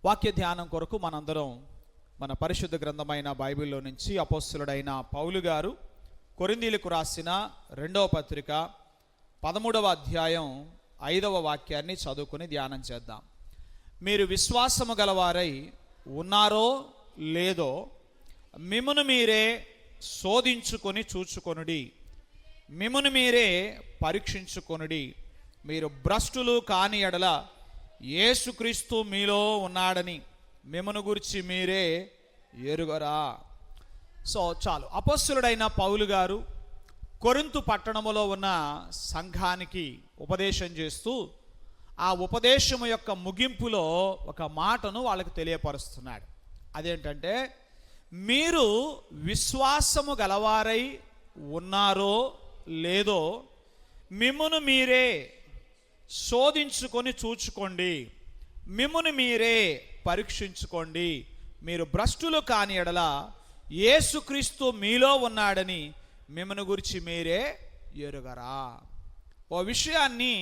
వాక్య ధ్యానం కొరకు మనందరం మన పరిశుద్ధ గ్రంథమైన బైబిల్లో నుంచి అపోస్తలుడైన పౌలు గారు కొరింథీయులకు రాసిన 2వ పత్రిక 13వ అధ్యాయం 5వ వాక్యాన్ని చదువుకుని ధ్యానం చేద్దాం. మీరు విశ్వాసము గలవారై ఉన్నారో లేదో మిమ్మును మీరే శోధించుకొని చూచుకొనుడి, మిమ్మును మీరే పరీక్షించుకొనుడి. మీరు భ్రష్టులు కాని ఎడల యేసుక్రీస్తు మీలో ఉన్నాడని మిమ్మును గురించి మీరే ఎరుగరా. సో చాలు. అపోస్తలుడైన పౌలు గారు కొరింథు పట్టణములో ఉన్న సంఘానికి ఉపదేశం చేస్తూ ఆ ఉపదేశము యొక్క ముగింపులో ఒక మాటను వాళ్ళకి తెలియపరుస్తున్నాడు. అదేంటంటే, మీరు విశ్వాసము గలవారై ఉన్నారో లేదో మిమ్మును మీరే శోధించుకొని చూచుకోండి, మిమ్మును మీరే పరీక్షించుకోండి. మీరు భ్రష్టులు కాని ఎడల యేసుక్రీస్తు మీలో ఉన్నాడని మిమ్మును గురించి మీరే ఎరుగరా. ఓ విషయాన్ని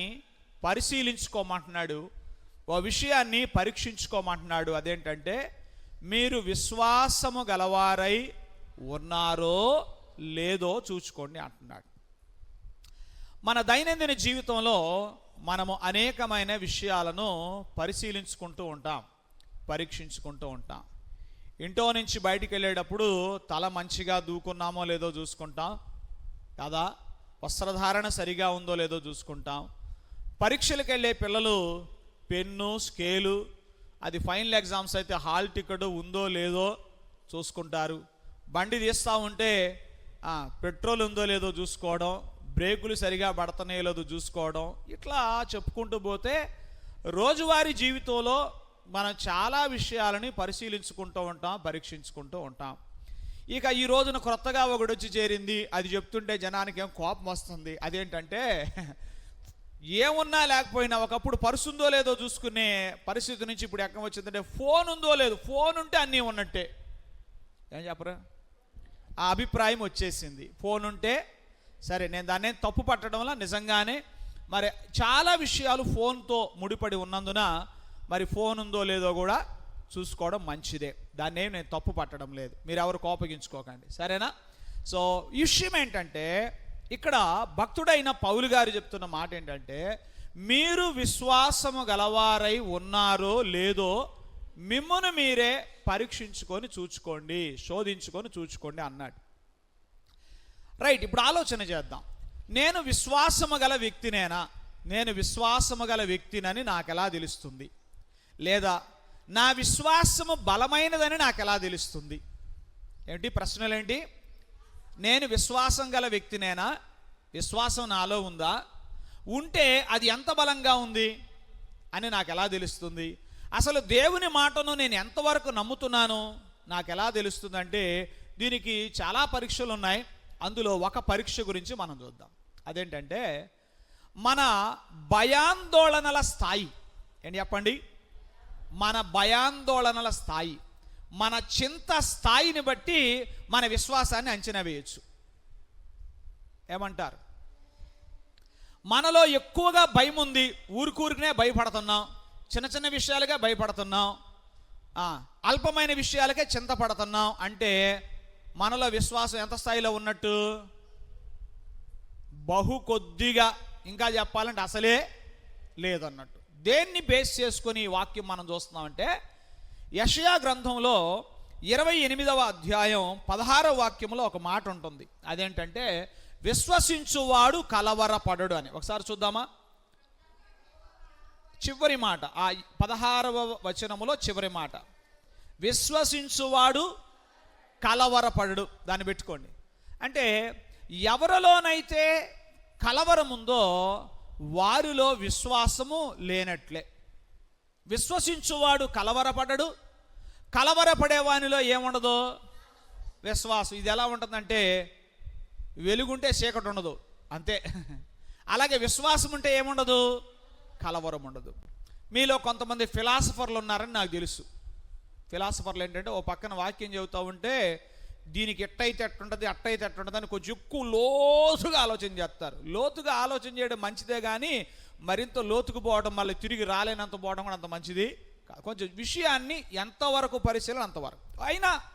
పరిశీలించుకోమంటున్నాడు, ఓ విషయాన్ని పరీక్షించుకోమంటున్నాడు. అదేంటంటే, మీరు విశ్వాసము గలవారై ఉన్నారో లేదో చూచుకోండి అంటున్నాడు. మన దైనందిన జీవితంలో మనము అనేకమైన విషయాలను పరిశీలించుకుంటూ ఉంటాం, పరీక్షించుకుంటూ ఉంటాం. ఇంట్లో నుంచి బయటికి వెళ్ళేటప్పుడు తల మంచిగా దూకున్నామో లేదో చూసుకుంటాం కదా, వస్త్రధారణ సరిగా ఉందో లేదో చూసుకుంటాం. పరీక్షలకు వెళ్ళే పిల్లలు పెన్ను, స్కేలు, అది ఫైనల్ ఎగ్జామ్స్ అయితే హాల్ టికెట్ ఉందో లేదో చూసుకుంటారు. బండి తీస్తూ ఉంటే పెట్రోల్ ఉందో లేదో చూసుకోవడం, బ్రేకులు సరిగా పడుతున్నాయో లేదో చూసుకోవడం, ఇట్లా చెప్పుకుంటూ పోతే రోజువారీ జీవితంలో మనం చాలా విషయాలని పరిశీలించుకుంటూ ఉంటాం, పరీక్షించుకుంటూ ఉంటాం. ఇక ఈ రోజున క్రొత్తగా ఒకటి వచ్చి చేరింది, అది చెప్తుంటే జనానికి ఏం కోపం వస్తుంది. అదేంటంటే, ఏమున్నా లేకపోయినా ఒకప్పుడు పర్సు ఉందో లేదో చూసుకునే పరిస్థితి నుంచి ఇప్పుడు ఎక్కడ వచ్చిందంటే ఫోన్ ఉందో లేదు, ఫోన్ ఉంటే అన్నీ ఉన్నట్టే. ఏం చెప్పరా, ఆ అభిప్రాయం వచ్చేసింది. ఫోన్ ఉంటే సరే, నేను దాన్ని తప్పు పట్టడంలో నిజంగానే మరి చాలా విషయాలు ఫోన్తో ముడిపడి ఉన్నందున మరి ఫోన్ ఉందో లేదో కూడా చూసుకోవడం మంచిదే, దాన్ని ఏం నేను తప్పు పట్టడం లేదు, మీరు ఎవరు కోపగించుకోకండి, సరేనా. సో ఈ విషయం ఏంటంటే, ఇక్కడ భక్తుడైన పౌలు గారు చెప్తున్న మాట ఏంటంటే, మీరు విశ్వాసము గలవారై ఉన్నారో లేదో మిమ్మును మీరే పరీక్షించుకొని చూచుకోండి, శోధించుకొని చూచుకోండి అన్నాడు. రైట్, ఇప్పుడు ఆలోచన చేద్దాం. నేను విశ్వాసము గల వ్యక్తినేనా, నేను విశ్వాసము గల వ్యక్తినని నాకు ఎలా తెలుస్తుంది? లేదా నా విశ్వాసము బలమైనదని నాకు ఎలా తెలుస్తుంది? ఏంటి ప్రశ్నలేంటి? నేను విశ్వాసం గల వ్యక్తినేనా, విశ్వాసం నాలో ఉందా, ఉంటే అది ఎంత బలంగా ఉంది అని నాకు ఎలా తెలుస్తుంది? అసలు దేవుని మాటను నేను ఎంతవరకు నమ్ముతున్నాను నాకు ఎలా తెలుస్తుందంటే, దీనికి చాలా పరీక్షలు ఉన్నాయి. అందులో ఒక పరీక్ష గురించి మనం చూద్దాం. అదేంటంటే, మన భయాందోళనల స్థాయి. ఏంటి చెప్పండి? మన భయాందోళనల స్థాయి, మన చింత స్థాయిని బట్టి మన విశ్వాసాన్ని అంచనా వేయచ్చు. ఏమంటారు? మనలో ఎక్కువగా భయం ఉంది, ఊరికూరికనే భయపడుతున్నాం, చిన్న చిన్న విషయాలుగా భయపడుతున్నాం, అల్పమైన విషయాలకే చింతపడుతున్నాం అంటే మనలో విశ్వాసం ఎంత స్థాయిలో ఉన్నట్టు? బహు కొద్దిగా, ఇంకా చెప్పాలంటే అసలే లేదన్నట్టు. దేన్ని బేస్ చేసుకొని ఈ వాక్యం మనం చూస్తున్నామంటే, యెషయా గ్రంథంలో 28వ అధ్యాయం 16వ వాక్యంలో ఒక మాట ఉంటుంది. అదేంటంటే, విశ్వసించువాడు కలవరపడడు అని. ఒకసారి చూద్దామా? చివరి మాట, ఆ 16వ వచనములో చివరి మాట, విశ్వసించువాడు కలవరపడడు. దాన్ని పెట్టుకోండి. అంటే ఎవరిలోనైతే కలవరం ఉందో వారిలో విశ్వాసము లేనట్లే. విశ్వసించువాడు కలవరపడడు, కలవరపడేవానిలో ఏముండదు? విశ్వాసం. ఇది ఎలా ఉంటుందంటే, వెలుగుంటే చీకటి ఉండదు, అంతే. అలాగే విశ్వాసం ఉంటే ఏముండదు? కలవరం ఉండదు. మీలో కొంతమంది ఫిలాసఫర్లు ఉన్నారని నాకు తెలుసు. ఫిలాసఫర్లు ఏంటంటే, ఓ పక్కన వాక్యం చెబుతూ ఉంటే దీనికి ఎట్టయితే ఎట్టుంటుంది, అట్టయితే ఎట్టుంటుంది అని కొంచెం ఎక్కువ లోతుగా ఆలోచన చేస్తారు. లోతుగా ఆలోచన చేయడం మంచిదే, కానీ మరింత లోతుకు పోవడం, మళ్ళీ తిరిగి రాలేనంత పోవడం కూడా అంత మంచిది కొంచెం విషయాన్ని ఎంతవరకు పరిశీలన అంతవరకు.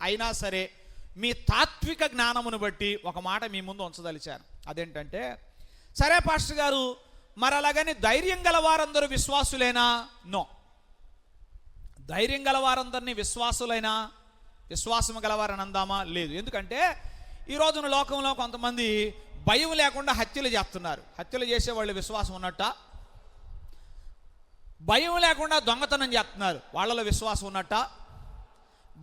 అయినా సరే మీ తాత్విక జ్ఞానమును బట్టి ఒక మాట మీ ముందు ఉంచదలిచాను. అదేంటంటే, సరే పాస్టర్ గారు, మరి అలాగని ధైర్యం గల వారందరూ విశ్వాసులేనా? నో. ధైర్యం గల వారందరినీ విశ్వాసం గలవారని అందామా? లేదు. ఎందుకంటే ఈ రోజున లోకంలో కొంతమంది భయం లేకుండా హత్యలు చేస్తున్నారు. హత్యలు చేసేవాళ్ళు విశ్వాసం ఉన్నట్ట? భయం లేకుండా దొంగతనం చేస్తున్నారు, వాళ్ళలో విశ్వాసం ఉన్నట్ట?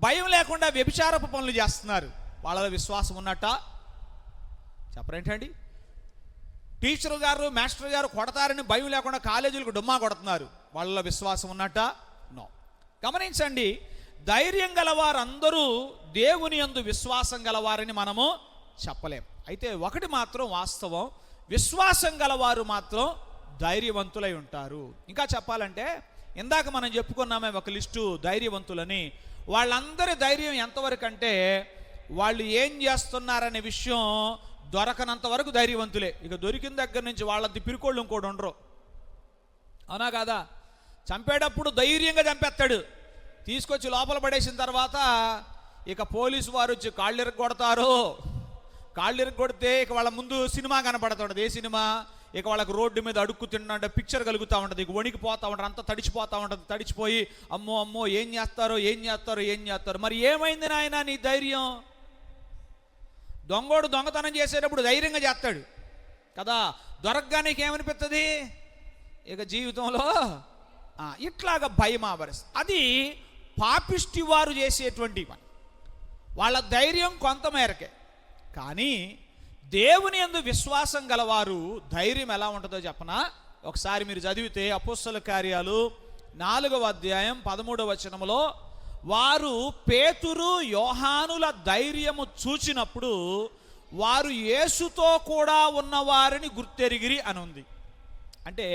భయం లేకుండా వ్యభిచారపు పనులు చేస్తున్నారు, వాళ్ళలో విశ్వాసం ఉన్నట్ట? చెప్పరేంటండి? టీచర్ గారు మాస్టర్ గారు కొడతారని భయం లేకుండా కాలేజీలకు డుమ్మా కొడుతున్నారు, వాళ్ళలో విశ్వాసం ఉన్నట్ట? నో. గమనించండి, ధైర్యం గలవారందరూ దేవుని యందు విశ్వాసం గలవారని మనము చెప్పలేం. అయితే ఒకటి మాత్రం వాస్తవం, విశ్వాసం గలవారు మాత్రం ధైర్యవంతులై ఉంటారు. ఇంకా చెప్పాలంటే, ఇందాక మనం చెప్పుకున్నామే ఒక లిస్టు ధైర్యవంతులని. వాళ్ళందరి ధైర్యం ఎంతవరకు అంటే, వాళ్ళు ఏం చేస్తున్నారనే విషయం దొరకనంత వరకు ధైర్యవంతులే. ఇక దొరికిన దగ్గర నుంచి వాళ్ళది పిరుకోళ్ళు ఇంకోటి ఉండరు. అవునా కాదా? చంపేటప్పుడు ధైర్యంగా చంపేస్తాడు, తీసుకొచ్చి లోపల పడేసిన తర్వాత ఇక పోలీసు వారు వచ్చి కాళ్ళు ఇరగొడతారు. కాళ్ళు ఇరగొడితే ఇక వాళ్ళ ముందు సినిమా కనపడుతుంటుంది. ఏ సినిమా? ఇక వాళ్ళకి రోడ్డు మీద అడుక్కు తింటే పిక్చర్ కలుగుతూ ఉంటుంది. ఇక వణికిపోతూ ఉంటారు, అంతా తడిచిపోతూ ఉంటుంది. తడిచిపోయి అమ్మో ఏం చేస్తారో. మరి ఏమైంది నాయన నీ ధైర్యం? దొంగోడు దొంగతనం చేసేటప్పుడు ధైర్యంగా చేస్తాడు కదా, దొరకగానే ఏమనిపిస్తుంది? ఇక జీవితంలో ఇట్లాగా భయం ఆవరిస్తుంది. అది పాపిష్టి వారు చేసేటువంటి పని. వాళ్ళ ధైర్యం కొంత మేరకే. కానీ దేవుని యందు విశ్వాసం గలవారు ధైర్యం ఎలా ఉంటుందో చెప్పనా? ఒకసారి మీరు చదివితే అపోస్తల కార్యాలు 4వ అధ్యాయం 13వ వచనములో, వారు పేతురు యోహానుల ధైర్యము చూచినప్పుడు వారు యేసుతో కూడా ఉన్నవారిని గుర్తెరిగిరి అని ఉంది. అంటే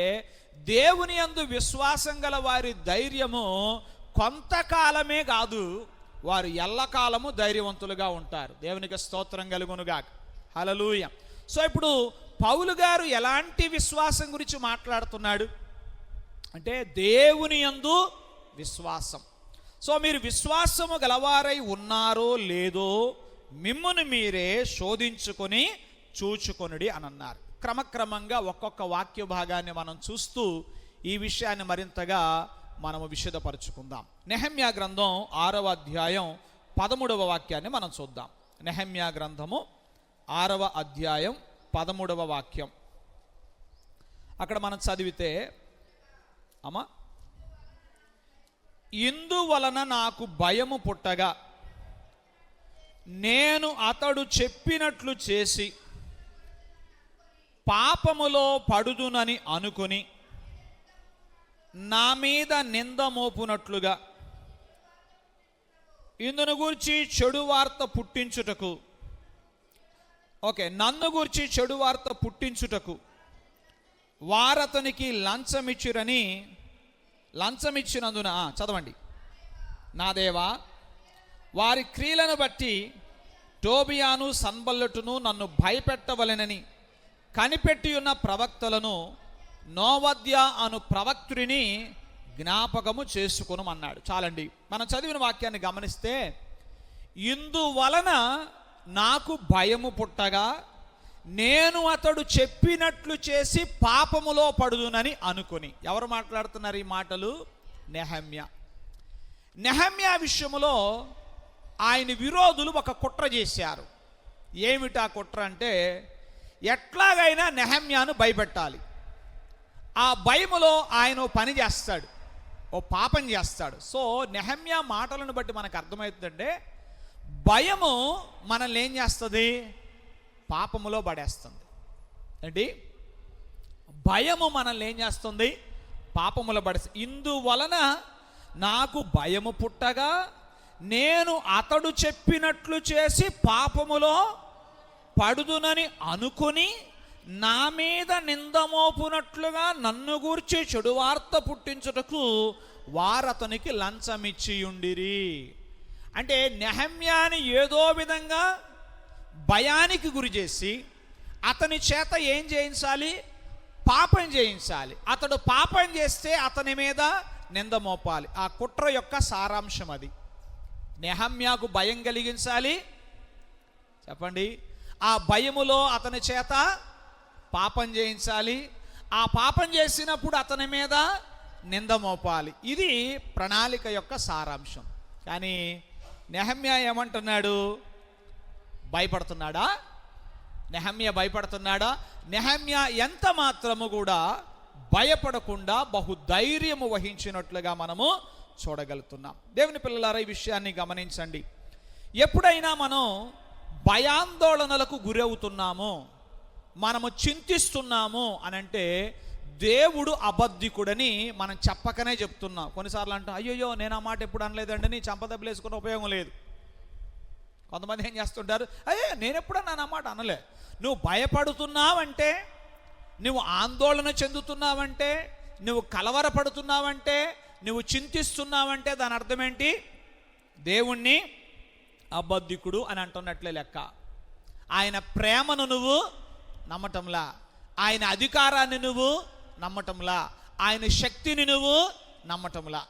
దేవుని యందు విశ్వాసం గల వారి ధైర్యము కొంతకాలమే కాదు, వారు ఎల్లకాలము ధైర్యవంతులుగా ఉంటారు. దేవునికి స్తోత్రం కలుగునుగాక. హల్లెలూయా. సో ఇప్పుడు పౌలు గారు ఎలాంటి విశ్వాసం గురించి మాట్లాడుతున్నాడు అంటే, దేవుని యందు విశ్వాసం. సో మీరు విశ్వాసము గలవారై ఉన్నారో లేదో మిమ్మును మీరే శోధించుకొని చూచుకొనుడి అని అన్నారు. క్రమక్రమంగా ఒక్కొక్క వాక్య భాగాన్ని మనం చూస్తూ ఈ విషయాన్ని మరింతగా మనము విశదపరుచుకుందాం. నెహెమ్యా గ్రంథం 6వ అధ్యాయం 13వ వాక్యాన్ని మనం చూద్దాం. నెహెమ్యా గ్రంథము 6వ అధ్యాయం 13వ వాక్యం. అక్కడ మనం చదివితే, అమ్మా, ఇందువలన నాకు భయము పుట్టగా నేను అతడు చెప్పినట్లు చేసి పాపములో పడుదునని అనుకుని నా మీద నింద మోపునట్లుగా ఇందును గూర్చి చెడు వార్త పుట్టించుటకు, నన్ను గూర్చి చెడు వార్త పుట్టించుటకు వారతనికి లంచమిచ్చినందున చదవండి. నా దేవా, వారి క్రియలను బట్టి టోబియాను సన్బల్లటును నన్ను భయపెట్టవలెనని కనిపెట్టి ఉన్న ప్రవక్తలను నోవద్య అను ప్రవక్తుడిని జ్ఞాపకము చేసుకొనుమన్నాడు. చాలండి, మనం చదివిన వాక్యాన్ని గమనిస్తే, ఇందువలన నాకు భయము పుట్టగా నేను అతడు చెప్పినట్లు చేసి పాపములో పడుదునని అనుకుని. ఎవరు మాట్లాడుతున్నారు ఈ మాటలు? నెహెమ్యా. నెహెమ్యా విషయములో ఆయన విరోధులు ఒక కుట్ర చేశారు. ఏమిటా కుట్ర అంటే, ఎట్లాగైనా నెహెమ్యాను భయపెట్టాలి. ఆ భయములో ఆయన ఓ పని చేస్తాడు, ఓ పాపం చేస్తాడు. సో నెహెమ్యా మాటలను బట్టి మనకు అర్థమవుతుందంటే, భయము మనల్ని ఏం చేస్తుంది? పాపములో పడేస్తుంది. ఏంటి? భయము మనల్ని ఏం చేస్తుంది? పాపములో పడేస్తుంది. ఇందువలన నాకు భయము పుట్టగా నేను అతడు చెప్పినట్లు చేసి పాపములో పడుదునని అనుకుని నా మీద నిందమోపునట్లుగా నన్ను గూర్చి చెడు వార్త పుట్టించుటకు వారతనికి లంచమిచ్చియుండిరి. అంటే నెహెమ్యాని ఏదో విధంగా భయానికి గురి చేసి అతని చేత ఏం చేయించాలి? పాపం చేయించాలి. అతడు పాపం చేస్తే అతని మీద నింద మోపాలి. ఆ కుట్ర యొక్క సారాంశం అది. నెహమ్యాకు భయం కలిగించాలి. చెప్పండి. ఆ భయములో అతని చేత పాపం చేయించాలి. ఆ పాపం చేసినప్పుడు అతని మీద నింద మోపాలి. ఇది ప్రణాళిక యొక్క సారాంశం. కానీ నెహమ్యా ఏమంటున్నాడు? భయపడుతున్నాడా? నెహమ్యా భయపడుతున్నాడా? నెహమ్యా ఎంత మాత్రము కూడా భయపడకుండా బహుధైర్యము వహించినట్లుగా మనము చూడగలుగుతున్నాం. దేవుని పిల్లలారా, ఈ విషయాన్ని గమనించండి. ఎప్పుడైనా మనం భయాందోళనలకు గురవుతున్నాము, మనము చింతిస్తున్నాము అని అంటే దేవుడు అబద్ధికుడని మనం చెప్పకనే చెప్తున్నాం. కొన్నిసార్లు అంటాం, అయ్యో నేను ఆ మాట ఎప్పుడు అనలేదండి, నీ చంపదెబ్బలేసుకున్న ఉపయోగం లేదు. కొంతమంది ఏం చేస్తుంటారు, అయ్యో నేను ఎప్పుడన్నా నా మాట అనలే. నువ్వు భయపడుతున్నావంటే, నువ్వు ఆందోళన చెందుతున్నావంటే, నువ్వు కలవరపడుతున్నావంటే, నువ్వు చింతిస్తున్నావంటే దాని అర్థం ఏంటి? దేవుణ్ణి అబద్ధికుడు అని అంటున్నట్లే లెక్క. ఆయన ప్రేమను నువ్వు నమ్మటంలా, ఆయన అధికారాన్ని నువ్వు నమ్మటంలా, ఆయన శక్తిని నువ్వు నమ్మటంలా.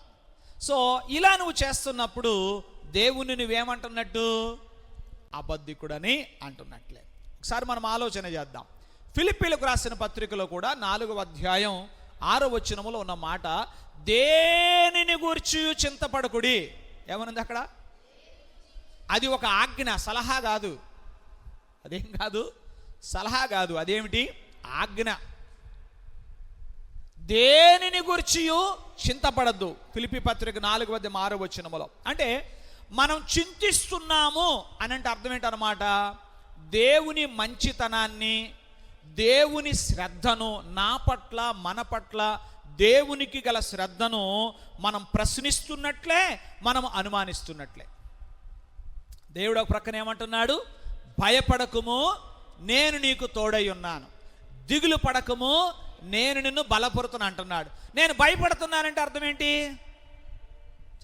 సో ఇలా నువ్వు చేస్తున్నప్పుడు దేవుణ్ణి నువ్వేమంటున్నట్టు? అబద్ధికుడని అంటున్నట్లే. ఒకసారి మనం ఆలోచన చేద్దాం. ఫిలిప్పీలకు రాసిన పత్రికలో కూడా 4వ అధ్యాయం 6వ వచనములో ఉన్న మాట, దేనిని గూర్చి చింతపడకుడి. ఏమనుంది అక్కడ? అది ఒక ఆజ్ఞ, సలహా కాదు. అదేం కాదు, సలహా కాదు. అదేమిటి? ఆజ్ఞ. దేనిని గూర్చి చింతపడద్దు. ఫిలిప్పీ పత్రిక 4వ అధ్యాయం 6వ వచనములో. అంటే మనం చింతిస్తున్నాము అని అంటే అర్థం ఏంటన్నమాట? దేవుని మంచితనాన్ని, దేవుని శ్రద్ధను, నా పట్ల మన పట్ల దేవునికి గల శ్రద్ధను మనం ప్రశ్నిస్తున్నట్లే, మనం అనుమానిస్తున్నట్లే. దేవుడు ఒక ప్రక్కన ఏమంటున్నాడు? భయపడకుము, నేను నీకు తోడై ఉన్నాను. దిగులు పడకము, నేను నిన్ను బలపరుతున్నా అంటున్నాడు. నేను భయపడుతున్నానంటే అర్థం ఏంటి?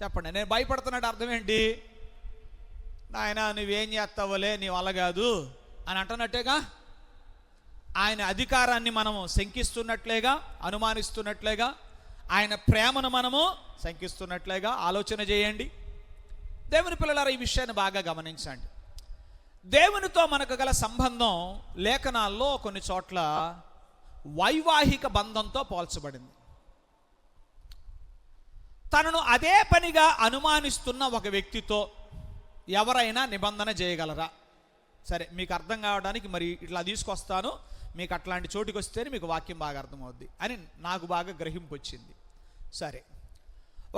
చెప్పండి. నేను భయపడుతున్నట్టు అర్థం ఏంటి? నాయన నువ్వేం చేస్తావులే, నీ వల్ల కాదు అని అంటున్నట్టేగా. ఆయన అధికారాన్ని మనము శంకిస్తున్నట్లేగా, అనుమానిస్తున్నట్లేగా, ఆయన ప్రేమను మనము శంకిస్తున్నట్లేగా. ఆలోచన చేయండి. దేవుని పిల్లలారా, ఈ విషయాన్ని బాగా గమనించండి. దేవునితో మనకు గల సంబంధం లేఖనాల్లో కొన్ని చోట్ల వైవాహిక బంధంతో పోల్చబడింది. తనను అదే పనిగా అనుమానిస్తున్న ఒక వ్యక్తితో ఎవరైనా నిబంధన చేయగలరా? సరే, మీకు అర్థం కావడానికి మరి ఇట్లా తీసుకొస్తాను, మీకు అట్లాంటి చోటుకి వస్తేనే మీకు వాక్యం బాగా అర్థమవుద్ది అని నాకు బాగా గ్రహింపు వచ్చింది. సరే,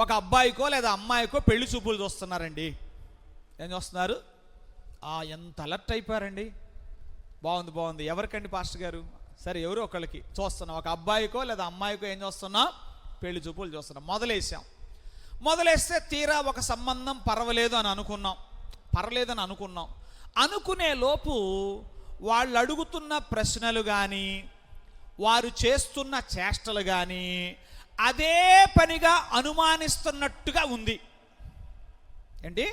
ఒక అబ్బాయికో లేదా అమ్మాయికో పెళ్లి చూపులు చూస్తున్నారండి. ఏం చూస్తున్నారు? ఎంత అలర్ట్ అయిపోయారండి. బాగుంది బాగుంది. ఎవరికండి పాస్టర్ గారు? సరే, ఎవరో ఒకళ్ళకి చూస్తున్నాం. ఒక అబ్బాయికో లేదా అమ్మాయికో ఏం చూస్తున్నాం? పెళ్లి చూపులు చూస్తున్నాం. మొదలేస్తే తీరా ఒక సంబంధం పర్వాలేదని అనుకున్నాం. అనుకునే లోపు వాళ్ళు అడుగుతున్న ప్రశ్నలు కానీ, వారు చేస్తున్న చేష్టలు కానీ అదే పనిగా అనుమానిస్తున్నట్టుగా ఉంది. ఏంటి?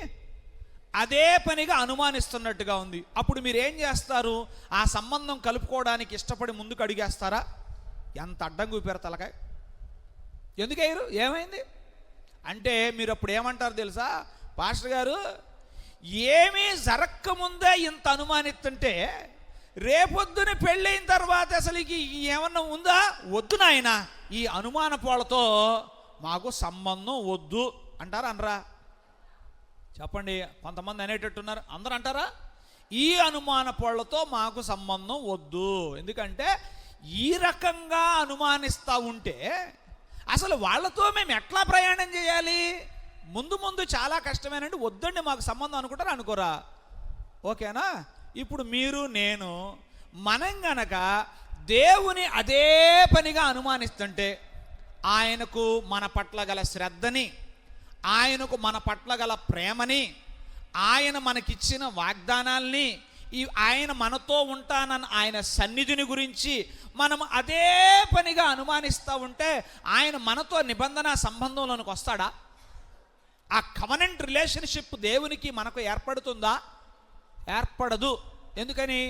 అదే పనిగా అనుమానిస్తున్నట్టుగా ఉంది. అప్పుడు మీరు ఏం చేస్తారు? ఆ సంబంధం కలుపుకోవడానికి ఇష్టపడి ముందుకు అడిగేస్తారా? ఎంత అడ్డం కూపారు తలకాయ. ఎందుకయ్యారు? ఏమైంది అంటే మీరు అప్పుడు ఏమంటారు తెలుసా? పాస్టర్ గారు, ఏమీ జరక్కముందే ఇంత అనుమానిస్తుంటే రేపొద్దున పెళ్ళైన తర్వాత అసలు ఏమన్నా ఉందా? వద్దు నాయన, ఈ అనుమాన పోళ్ళతో మాకు సంబంధం వద్దు అంటారా? అనరా? చెప్పండి. కొంతమంది అనేటట్టున్నారు. అందరూ అంటారా? ఈ అనుమాన పోళ్ళతో మాకు సంబంధం వద్దు. ఎందుకంటే ఈ రకంగా అనుమానిస్తూ ఉంటే అసలు వాళ్ళతో మేము ఎట్లా ప్రయాణం చేయాలి? ముందు చాలా కష్టమేనండి, వద్దండి మాకు సంబంధం అనుకుంటారా? అనుకోరా? ఓకేనా? ఇప్పుడు మీరు నేను మనం గనక దేవుని అదే పనిగా అనుమానిస్తుంటే ఆయనకు మన పట్ల గల శ్రద్ధని, ఆయనకు మన పట్ల గల ప్రేమని, ఆయన మనకిచ్చిన వాగ్దానాల్ని, ఆయన మనతో ఉంటానన్న ఆయన సన్నిధిని గురించి మనం అదే పనిగా అనుమానిస్తూ ఉంటే ఆయన మనతో నిబంధన సంబంధంలోనికి వస్తాడా? ఆ కవనెంట్ రిలేషన్షిప్ దేవునికి మనకు ఏర్పడుతుందా? ఏర్పడదు. ఎందుకని?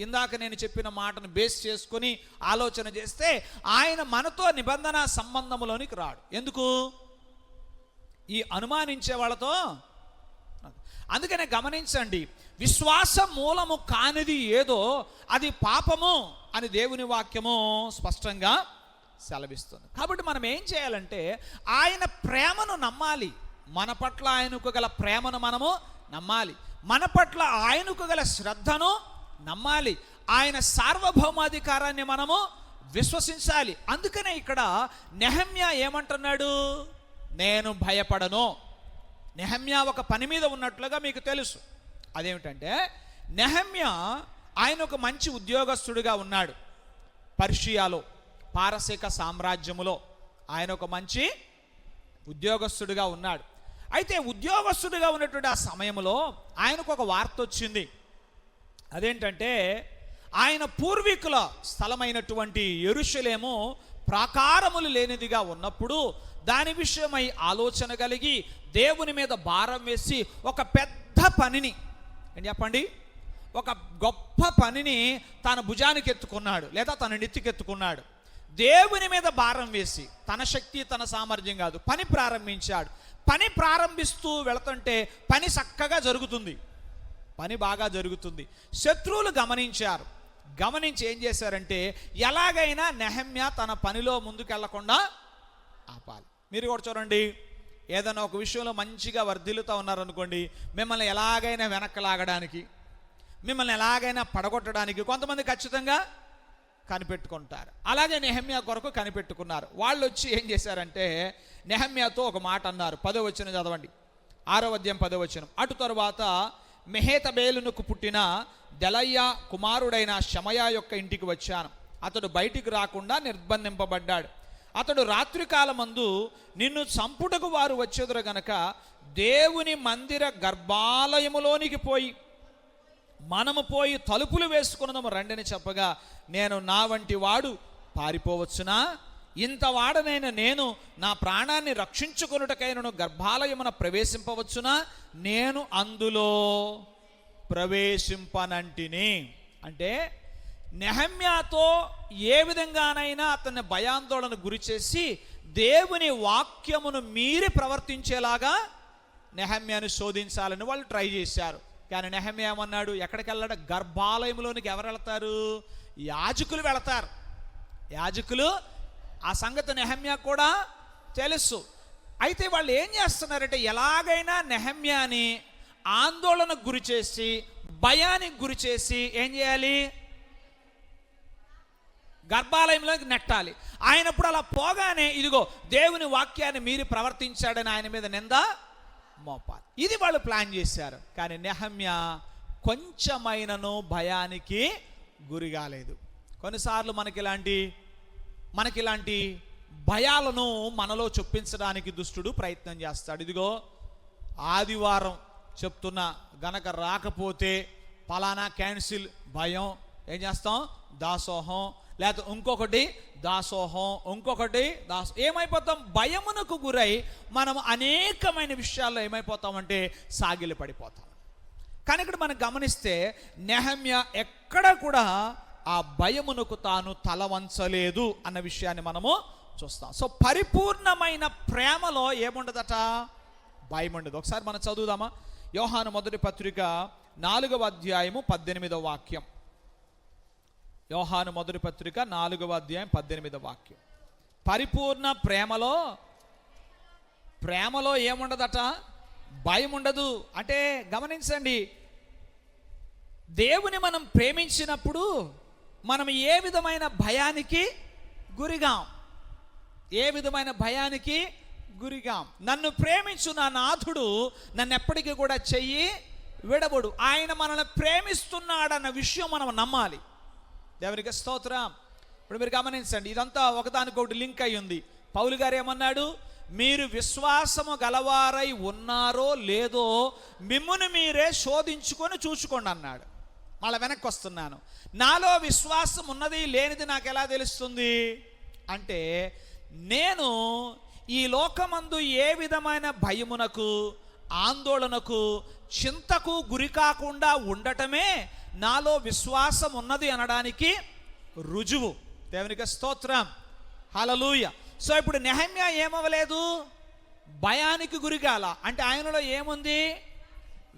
ఇందాక నేను చెప్పిన మాటను బేస్ చేసుకొని ఆలోచన చేస్తే ఆయన మనతో నిబంధన సంబంధంలోనికి రాడు. ఎందుకు? ఈ అనుమానించే వాళ్ళతో. అందుకనే గమనించండి, విశ్వాస మూలము కానిది ఏదో అది పాపము అని దేవుని వాక్యము స్పష్టంగా సెలవిస్తుంది. కాబట్టి మనం ఏం చేయాలంటే ఆయన ప్రేమను నమ్మాలి. మన పట్ల ఆయనకు గల ప్రేమను మనము నమ్మాలి. మన పట్ల ఆయనకు గల శ్రద్ధను నమ్మాలి. ఆయన సార్వభౌమాధికారాన్ని మనము విశ్వసించాలి. అందుకనే ఇక్కడ నెహమ్యా ఏమంటున్నాడు? నేను భయపడను. నెహమ్యా ఒక పని మీద ఉన్నట్లుగా మీకు తెలుసు. అదేమిటంటే నెహమ్యా ఆయన ఒక మంచి ఉద్యోగస్తుడిగా ఉన్నాడు. పర్షియాలో, పారసీక సామ్రాజ్యములో ఆయన ఒక మంచి ఉద్యోగస్తుడిగా ఉన్నాడు. అయితే ఉద్యోగస్తుడిగా ఉన్నటువంటి ఆ సమయంలో ఆయనకు ఒక వార్త వచ్చింది. అదేంటంటే ఆయన పూర్వీకుల స్థలమైనటువంటి యెరూషలేము ప్రాకారములు లేనిదిగా ఉన్నప్పుడు దాని విషయమై ఆలోచన కలిగి దేవుని మీద భారం వేసి ఒక పెద్ద పనిని, ఏంటి చెప్పండి, ఒక గొప్ప పనిని తన భుజానికి ఎత్తుకున్నాడు, లేదా తన నెత్తికెత్తుకున్నాడు. దేవుని మీద భారం వేసి తన శక్తి తన సామర్థ్యం కాదు, పని ప్రారంభించాడు. పని ప్రారంభిస్తూ వెళుతుంటే పని చక్కగా జరుగుతుంది, పని బాగా జరుగుతుంది. శత్రువులు గమనించారు. గమనించి ఏం చేశారంటే ఎలాగైనా నెహమ్యా తన పనిలో ముందుకెళ్లకుండా ఆపాలి. మీరు కూడా చూడండి, ఏదైనా ఒక విషయంలో మంచిగా వర్ధిల్లుతూ ఉన్నారనుకోండి, మిమ్మల్ని ఎలాగైనా వెనక్కి లాగడానికి, మిమ్మల్ని ఎలాగైనా పడగొట్టడానికి కొంతమంది ఖచ్చితంగా కనిపెట్టుకుంటారు. అలాగే నెహమ్యా కొరకు కనిపెట్టుకున్నారు. వాళ్ళు వచ్చి ఏం చేశారంటే నెహమ్యాతో ఒక మాట అన్నారు. 10వ వచనం చదవండి, 6వ అధ్యాయం 10వ వచనం. అటు తరువాత మెహేతబేలునకు పుట్టిన దెలయ్యా కుమారుడైన షమయా యొక్క ఇంటికి వచ్చాను. అతడు బయటికి రాకుండా నిర్బంధింపబడ్డాడు. అతడు రాత్రికాలమందు నిన్ను చంపుటకు వారు వచ్చేదురు గనక దేవుని మందిర గర్భాలయములోనికి పోయి మనము పోయి తలుపులు వేసుకున్నదము రండిని చెప్పగా, నేను నా వంటి వాడు పారిపోవచ్చునా? ఇంత వాడనైన నేను నా ప్రాణాన్ని రక్షించుకొనుటకైనను గర్భాలయమున ప్రవేశింపవచ్చునా? నేను అందులో ప్రవేశింపనంటిని. అంటే నెహమ్యాతో ఏ విధంగానైనా అతన్ని భయాందోళన గురి చేసి దేవుని వాక్యమును మీరి ప్రవర్తించేలాగా నెహమ్యాను శోధించాలని వాళ్ళు ట్రై చేశారు. కానీ నెహమ్యా ఏమన్నాడు? ఎక్కడికి వెళ్ళాడు? గర్భాలయంలోనికి ఎవరు వెళతారు? యాజకులు వెళతారు. యాజకులు. ఆ సంగతి నెహమ్యా కూడా తెలుసు. అయితే వాళ్ళు ఏం చేస్తున్నారంటే ఎలాగైనా నెహమ్యాని ఆందోళనకు గురి చేసి భయానికి గురి చేసి ఏం చేయాలి? గర్భాలయంలోకి నెట్టాలి. ఆయనప్పుడు అలా పోగానే ఇదిగో దేవుని వాక్యాన్ని మీరి ప్రవర్తించాడని ఆయన మీద నింద మోపాలి. ఇది వాళ్ళు ప్లాన్ చేశారు. కానీ నెహమ్యా కొంచెమైనను భయానికి గురి కాలేదు. కొన్నిసార్లు మనకి ఇలాంటి భయాలను మనలో చొప్పించడానికి దుష్టుడు ప్రయత్నం చేస్తాడు. ఇదిగో ఆదివారం చెప్తున్నా గనక రాకపోతే పలానా క్యాన్సిల్, భయం. ఏం చేస్తాం? దాసోహం, లేకపోతే ఇంకొకటి దాసోహం, ఇంకొకటి ఏమైపోతాం? భయమునకు గురై మనం అనేకమైన విషయాల్లో ఏమైపోతామంటే సాగిలి పడిపోతాం. కానీ ఇక్కడ మనం గమనిస్తే నెహమ్యా ఎక్కడ కూడా ఆ భయమునకు తాను తల వంచలేదు అన్న విషయాన్ని మనము చూస్తాం. సో పరిపూర్ణమైన ప్రేమలో ఏముండదట? భయం ఉండదు. ఒకసారి మనం చదువుదామా? యోహాను మొదటి పత్రిక 4వ అధ్యాయము 18వ వాక్యం. యోహాను మొదటి పత్రిక 4వ అధ్యాయం 18వ వాక్యం. పరిపూర్ణ ప్రేమలో ఏముండదట? భయం ఉండదు. అంటే గమనించండి, దేవుని మనం ప్రేమించినప్పుడు మనం ఏ విధమైన భయానికి గురిగాం? ఏ విధమైన భయానికి గురిగాం? నన్ను ప్రేమించు నా నాథుడు నన్ను ఎప్పటికీ కూడా చెయ్యి విడబడు. ఆయన మనల్ని ప్రేమిస్తున్నాడన్న విషయం మనం నమ్మాలి. దేవునికి స్తోత్రం. ఇప్పుడు మీరు గమనించండి, ఇదంతా ఒకదానికొకటి లింక్ అయి ఉంది. పౌలు గారు ఏమన్నాడు? మీరు విశ్వాసము గలవారై ఉన్నారో లేదో మిమ్మును మీరే శోధించుకొని చూసుకోండి అన్నాడు. మళ్ళీ వెనక్కి వస్తున్నాను. నాలో విశ్వాసం ఉన్నది లేనిది నాకు ఎలా తెలుస్తుంది అంటే, నేను ఈ లోకమందు ఏ విధమైన భయమునకు, ఆందోళనకు, చింతకు గురి కాకుండా ఉండటమే నాలో విశ్వాసం ఉన్నది అనడానికి రుజువు. దేవునికి స్తోత్రం. హల్లెలూయా. సో ఇప్పుడు నెహమ్యా ఏమవ్వలేదు? భయానికి గురికాల. అంటే ఆయనలో ఏముంది?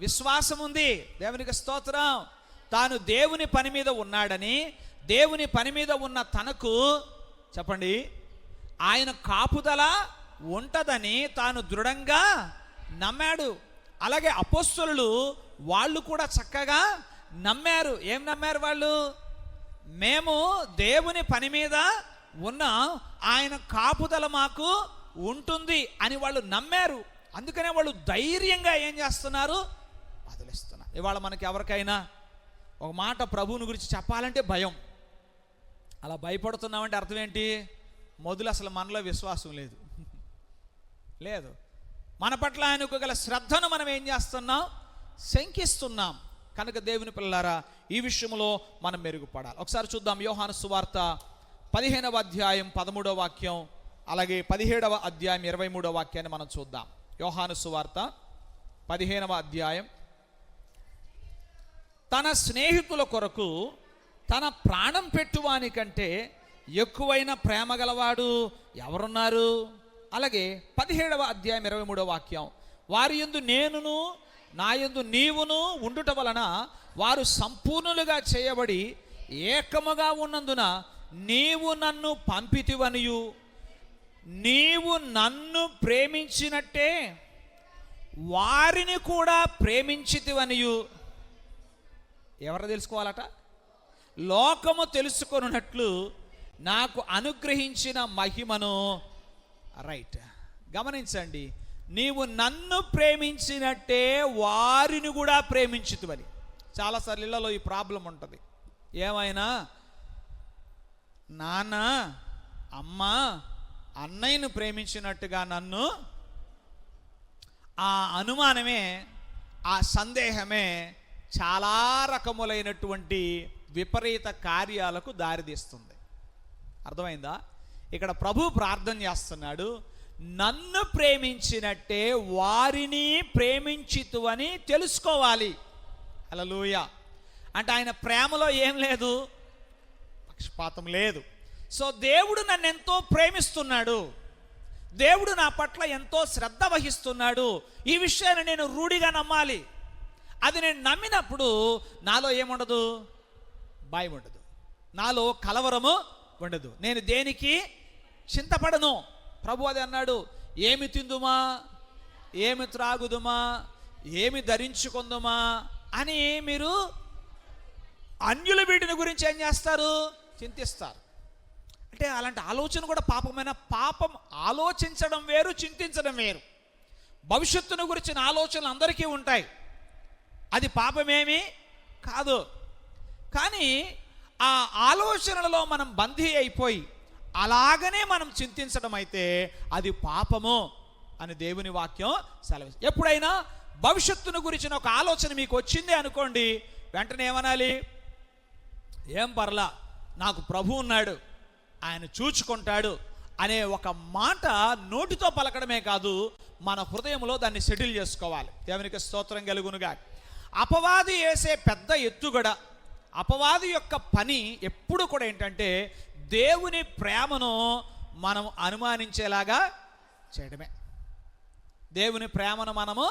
విశ్వాసం ఉంది. దేవునికి స్తోత్రం. తాను దేవుని పని మీద ఉన్నాడని, దేవుని పని మీద ఉన్న తనకు చెప్పండి ఆయన కాపుదల ఉంటదని తాను దృఢంగా నమ్మాడు. అలాగే అపోస్తలులు వాళ్ళు కూడా చక్కగా నమ్మారు. ఏం నమ్మారు వాళ్ళు? మేము దేవుని పని మీద ఉన్నాం, ఆయన కాపుదల మాకు ఉంటుంది అని వాళ్ళు నమ్మారు. అందుకనే వాళ్ళు ధైర్యంగా ఏం చేస్తున్నారు? వదిలేస్తున్నారు. ఇవాళ మనకి ఎవరికైనా ఒక మాట ప్రభువుని గురించి చెప్పాలంటే భయం. అలా భయపడుతున్నామంటే అర్థం ఏంటి? మొదలు అసలు మనలో విశ్వాసం లేదు. లేదు. మన పట్ల ఆయనకు గల శ్రద్ధను మనం ఏం చేస్తున్నాం? శంకిస్తున్నాం. కనుక దేవుని పిల్లలారా, ఈ విషయంలో మనం మెరుగుపడాలి. ఒకసారి చూద్దాం యోహాను సువార్త 15వ అధ్యాయం 13వ వాక్యం, అలాగే 17వ అధ్యాయం 23వ వాక్యాన్ని మనం చూద్దాం. యోహాను సువార్త 15వ అధ్యాయం. తన స్నేహితుల కొరకు తన ప్రాణం పెట్టువానికంటే ఎక్కువైన ప్రేమ గలవాడు ఎవరున్నారు? అలాగే 17వ అధ్యాయం 23వ వాక్యం, వారి యందు నేనును నా యందు నీవును ఉండుట వలన వారు సంపూర్ణులుగా చేయబడి ఏకముగా ఉన్నందున నీవు నన్ను పంపితివనియు నీవు నన్ను ప్రేమించినట్టే వారిని కూడా ప్రేమించితివనియు. ఎవరు తెలుసుకోవాలట? లోకము తెలుసుకొనున్నట్లు నాకు అనుగ్రహించిన మహిమను. రైట్, గమనించండి. నీవు నన్ను ప్రేమించినట్టే వారిని కూడా ప్రేమించుతువని. చాలాసార్లు ఇళ్లలో ఈ ప్రాబ్లం ఉంటుంది. ఏమైనా నాన్న అమ్మ అన్నయ్యను ప్రేమించినట్టుగా నన్ను, ఆ అనుమానమే, ఆ సందేహమే చాలా రకములైనటువంటి విపరీత కార్యాలకు దారితీస్తుంది. అర్థమైందా? ఇక్కడ ప్రభు ప్రార్థన చేస్తున్నాడు, నన్ను ప్రేమించినట్టే వారిని ప్రేమించితువని తెలుసుకోవాలి. హల్లెలూయా. అంటే ఆయన ప్రేమలో ఏం లేదు? పక్షపాతం లేదు. సో దేవుడు నన్ను ఎంతో ప్రేమిస్తున్నాడు, దేవుడు నా పట్ల ఎంతో శ్రద్ధ వహిస్తున్నాడు. ఈ విషయాన్ని నేను రూఢిగా నమ్మాలి. అది నేను నమ్మినప్పుడు నాలో ఏముండదు? భయం ఉండదు, నాలో కలవరము ఉండదు, నేను దేనికి చింతపడను. ప్రభు అది అన్నాడు, ఏమి తిందుమా, ఏమి త్రాగుదుమా, ఏమి ధరించుకుందుమా అని మీరు అన్యుల వీటిని గురించి ఏం చేస్తారు? చింతిస్తారు. అంటే అలాంటి ఆలోచన కూడా పాపమైన. పాపం ఆలోచించడం వేరు, చింతించడం వేరు. భవిష్యత్తును గురించిన ఆలోచనలు అందరికీ ఉంటాయి, అది పాపమేమీ కాదు. కానీ ఆ ఆలోచనలలో మనం బందీ అయిపోయి అలాగనే మనం చింతించడం అయితే అది పాపము అని దేవుని వాక్యం సెలవు. ఎప్పుడైనా భవిష్యత్తును గురించిన ఒక ఆలోచన మీకు వచ్చింది అనుకోండి, వెంటనే ఏమనాలి? ఏం పర్లా, నాకు ప్రభు ఉన్నాడు, ఆయన చూచుకుంటాడు అనే ఒక మాట నోటితో పలకడమే కాదు, మన హృదయంలో దాన్ని సెటిల్ చేసుకోవాలి. దేవునికి స్తోత్రం కలుగునుగా. అపవాది వేసే పెద్ద ఎత్తుగడ, అపవాది యొక్క పని ఎప్పుడు కూడా ఏంటంటే దేవుని ప్రేమను మనం అనుమానించేలాగా చేయడమే. దేవుని ప్రేమను మనము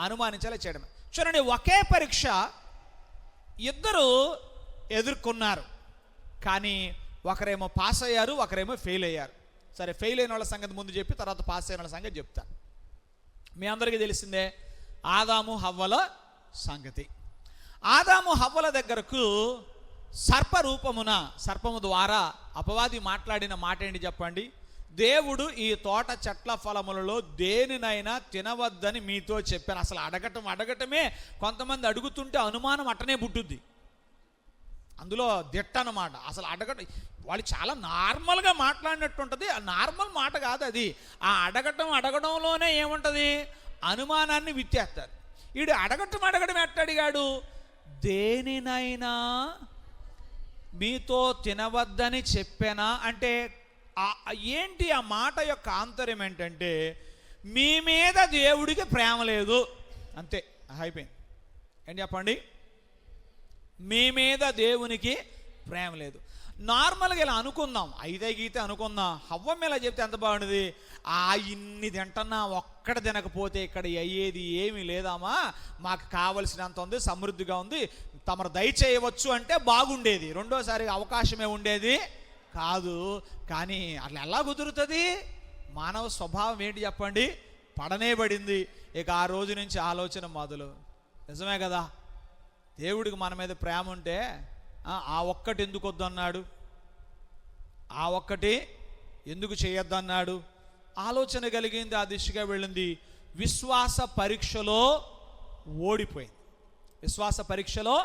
అనుమానించేలా చేయడమే. చూడండి, ఒకే పరీక్ష ఇద్దరు ఎదుర్కొన్నారు, కానీ ఒకరేమో పాస్ అయ్యారు, ఒకరేమో ఫెయిల్ అయ్యారు. సరే, ఫెయిల్ అయిన వాళ్ళ సంగతి ముందు చెప్పి తర్వాత పాస్ అయిన వాళ్ళ సంగతి చెప్తాను. మీ అందరికీ తెలిసిందే ఆదాము హవ్వల సంగతి. ఆదాము హవ్వల దగ్గరకు సర్పము ద్వారా అపవాది మాట్లాడిన మాట ఏంటి చెప్పండి? దేవుడు ఈ తోట చెట్ల ఫలములలో దేనినైనా తినవద్దని మీతో చెప్పాను. అసలు అడగటమే కొంతమంది అడుగుతుంటే అనుమానం అట్టనే పుట్టుద్ది. అందులో దిట్ట అన్నమాట. అసలు వాళ్ళు చాలా నార్మల్గా మాట్లాడినట్టు ఉంటుంది. ఆ నార్మల్ మాట కాదు అది. ఆ అడగడంలోనే ఏముంటుంది? అనుమానాన్ని విత్తేస్తారు. వీడు అడగటం ఎట్టడిగాడు? దేనినైనా మీతో తినవద్దని చెప్పానా అంటే ఏంటి? ఆ మాట యొక్క ఆంతర్యం ఏంటంటే మీ మీద దేవుడికి ప్రేమ లేదు, అంతే, అయిపోయింది. ఏంటి చెప్పండి? మీ మీద దేవునికి ప్రేమ లేదు. నార్మల్గా ఇలా అనుకుందాం, అయితే గీతే అనుకుందాం, హవ్వమ్మ ఇలా చెప్తే ఎంత బాగుండేది. ఇన్ని తింటున్నా ఒక్కడ తినకపోతే ఇక్కడ అయ్యేది ఏమీ లేదామా, మాకు కావలసినంత ఉంది, సమృద్ధిగా ఉంది, తమరు దయచేయవచ్చు అంటే బాగుండేది. రెండోసారి అవకాశమే ఉండేది కాదు. కానీ అట్లా ఎలా కుదురుతుంది? మానవ స్వభావం ఏంటి చెప్పండి? పడనే పడింది. ఇక ఆ రోజు నుంచి ఆలోచన మొదలు. నిజమే కదా, దేవుడికి మన మీద ప్రేమ ఉంటే ఆ ఒక్కటి ఎందుకు వద్దన్నాడు, ఆ ఒక్కటి ఎందుకు చేయొద్దన్నాడు? ఆలోచన కలిగింది, ఆ దిశగా వెళ్ళింది. విశ్వాస పరీక్షలో ఓడిపోయింది. విశ్వాస పరీక్షలో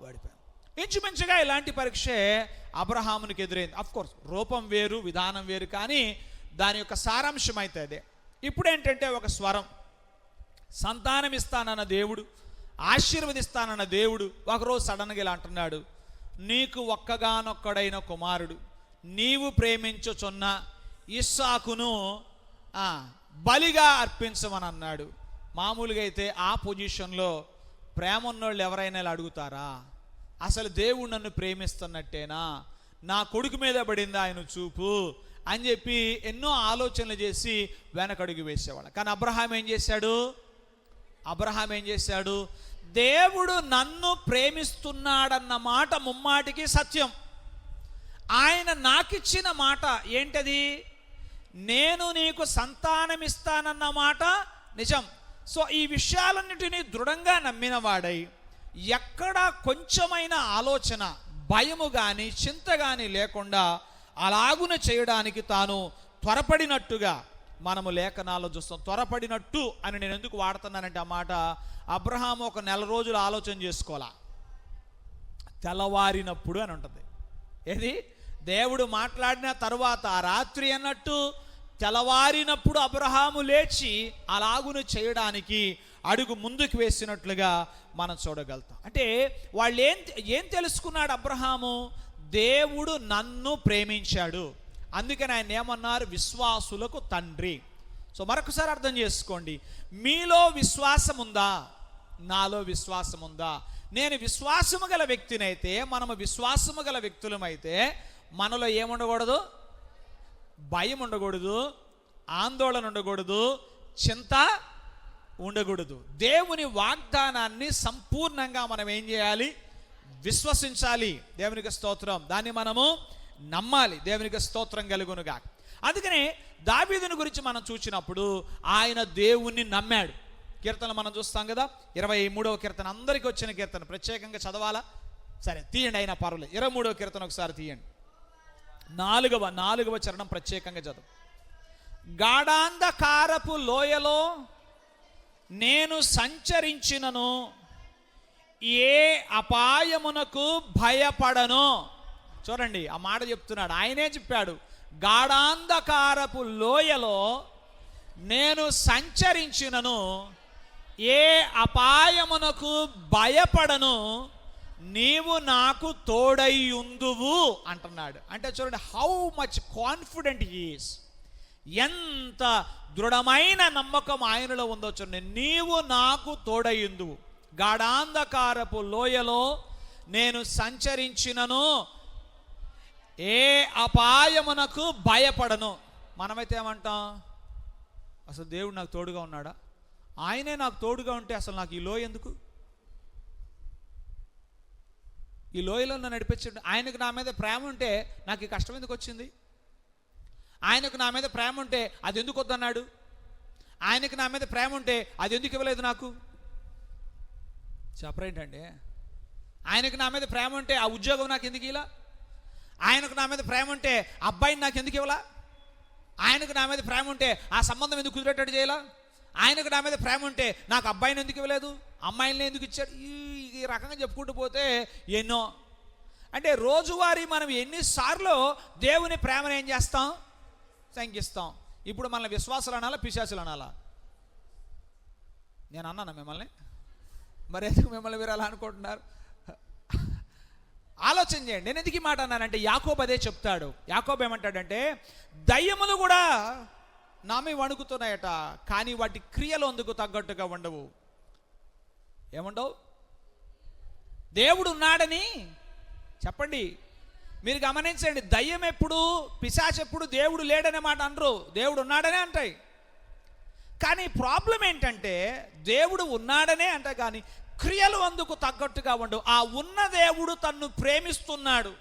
ఓడిపోయింది. ఇంచుమించుగా ఇలాంటి పరీక్షే అబ్రహామునికి ఎదురైంది. అఫ్కోర్స్ రూపం వేరు, విధానం వేరు, కానీ దాని యొక్క సారాంశం అయితే అదే. ఇప్పుడు ఏంటంటే ఒక స్వరం, సంతానం ఇస్తానన్న దేవుడు, ఆశీర్వదిస్తానన్న దేవుడు ఒకరోజు సడన్గా ఇలా అంటున్నాడు, నీకు ఒక్కగానొక్కడైన కుమారుడు, నీవు ప్రేమించుచున్న ఇస్సాకును బలిగా అర్పించమని అన్నాడు. మామూలుగా అయితే ఆ పొజిషన్లో ప్రేమ ఉన్నోళ్ళు ఎవరైనా ఇలా అడుగుతారా? అసలు దేవుడు నన్ను ప్రేమిస్తున్నట్టేనా, నా కొడుకు మీద పడింది ఆయన చూపు అని చెప్పి ఎన్నో ఆలోచనలు చేసి వెనకడుగు వేసేవాడు. కానీ అబ్రహాం ఏం చేశాడు? దేవుడు నన్ను ప్రేమిస్తున్నాడన్న మాట ముమ్మాటికి సత్యం. ఆయన నాకిచ్చిన మాట ఏంటది? నేను నీకు సంతానం ఇస్తానన్న మాట నిజం. సో ఈ విషయాలన్నిటినీ దృఢంగా నమ్మిన వాడై ఎక్కడ కొంచెమైన ఆలోచన, భయము కానీ చింత కానీ లేకుండా అలాగున చేయడానికి తాను త్వరపడినట్టుగా మనము లేఖనాల్లో చూస్తాం. త్వరపడినట్టు అని నేను ఎందుకు వాడుతున్నానంటే ఆ మాట, అబ్రహాము ఒక నెల రోజులు ఆలోచన చేసుకోవాలా, తెల్లవారినప్పుడు అని ఉంటుంది. ఏది? దేవుడు మాట్లాడిన తరువాత రాత్రి అన్నట్టు తెల్లవారినప్పుడు అబ్రహాము లేచి అలాగును చేయడానికి అడుగు ముందుకు వేసినట్లుగా మనం చూడగలుగుతాం. అంటే వాళ్ళు ఏం తెలుసుకున్నాడు అబ్రహాము? దేవుడు నన్ను ప్రేమించాడు, అందుకని ఆయన ఏమన్నారు? విశ్వాసులకు తండ్రి. సో మరొకసారి అర్థం చేసుకోండి, మీలో విశ్వాసం ఉందా? నాలో విశ్వాసం ఉందా? నేను విశ్వాసము గల వ్యక్తినైతే, మనము విశ్వాసము గల వ్యక్తులమైతే మనలో ఏముండకూడదు? భయం ఉండకూడదు, ఆందోళన ఉండకూడదు, చింత ఉండకూడదు. దేవుని వాగ్దానాన్ని సంపూర్ణంగా మనం ఏం చేయాలి? విశ్వసించాలి. దేవునికి స్తోత్రం. దాన్ని మనము నమ్మాలి. దేవునికి స్తోత్రం కలుగునుగా. అందుకనే దావీదుని గురించి మనం చూసినప్పుడు ఆయన దేవుణ్ణి నమ్మాడు. కీర్తనలు మనం చూస్తాం కదా, 23వ కీర్తన అందరికీ వచ్చిన కీర్తన, ప్రత్యేకంగా చదవాలా? సరే తీయండి, అయినా పర్వాలేదు. 23వ కీర్తన ఒకసారి తీయండి. 4వ చరణం ప్రత్యేకంగా చదువు. గాఢాంధకారపు లోయలో నేను సంచరించినను ఏ అపాయమునకు భయపడను. చూడండి, ఆ మాట చెప్తున్నాడు, ఆయనే చెప్పాడు. గాఢాంధకారపు లోయలో నేను సంచరించినను ఏ అపాయమునకు భయపడను, నీవు నాకు తోడైయుందువు అంటున్నాడు. అంటే చూడండి how much confident he is, ఎంత దృఢమైన నమ్మకం ఆయనలో ఉందో చూడండి. నీవు నాకు తోడైయుందువు, గాఢాంధకారపు లోయలో నేను సంచరించినను ఏ అపాయమునకు భయపడను. మనమైతే ఏమంటాం? అసలు దేవుడు నాకు తోడుగా ఉన్నాడా? ఆయనే నాకు తోడుగా ఉంటే అసలు నాకు ఈ లోయ ఎందుకు? ఈ లోయలో నన్ను నడిపించండి. ఆయనకు నా మీద ప్రేమ ఉంటే నాకు ఈ కష్టం ఎందుకు వచ్చింది? ఆయనకు నా మీద ప్రేమ ఉంటే అది ఎందుకు వద్దన్నాడు? ఆయనకు నా మీద ప్రేమ ఉంటే అది ఎందుకు ఇవ్వలేదు నాకు? చెప్పరేంటండి? ఆయనకు నా మీద ప్రేమ ఉంటే ఆ ఉద్యోగం నాకు ఎందుకు ఇలా? ఆయనకు నా మీద ప్రేమ ఉంటే అబ్బాయిని నాకు ఎందుకు ఇవ్వాలా? ఆయనకు నా మీద ప్రేమ ఉంటే ఆ సంబంధం ఎందుకు కుదిరేటట్టు చేయాలా? ఆయనకు నా మీద ప్రేమ ఉంటే నాకు అబ్బాయిని ఎందుకు ఇవ్వలేదు? అమ్మాయిని ఎందుకు ఇచ్చాడు? ఈ రకంగా చెప్పుకుంటూ పోతే ఎన్నో. అంటే రోజువారీ మనం ఎన్నిసార్లు దేవుని ప్రేమను ఏం చేస్తాం? శంకిస్తాం. ఇప్పుడు మన విశ్వాసాలు అనాలా, పిశాచులు అనాలా? నేను అన్నాను మిమ్మల్ని, మరి ఎందుకు మిమ్మల్ని మీరు అలా అనుకుంటున్నారు? ఆలోచన చేయండి. నేను ఎందుకు ఈ మాట అన్నానంటే యాకోబు అదే చెప్తాడు. యాకోబు ఏమంటాడంటే, దయ్యములు కూడా నామే వణుకుతున్నాయట, కానీ వాటి క్రియలు అందుకు తగ్గట్టుగా ఉండవు. ఏముండవు? దేవుడు ఉన్నాడని చెప్పండి, మీరు గమనించండి, దయ్యం ఎప్పుడు, పిశాచ్ ఎప్పుడు దేవుడు లేడనే మాట అనరు, దేవుడు ఉన్నాడనే అంటాయి. కానీ ప్రాబ్లం ఏంటంటే దేవుడు ఉన్నాడనే అంట, కానీ క్రియలు అందుకు తగ్గట్టుగా ఉండవు. ఆ ఉన్న దేవుడు తన్ను ప్రేమిస్తున్నాడు.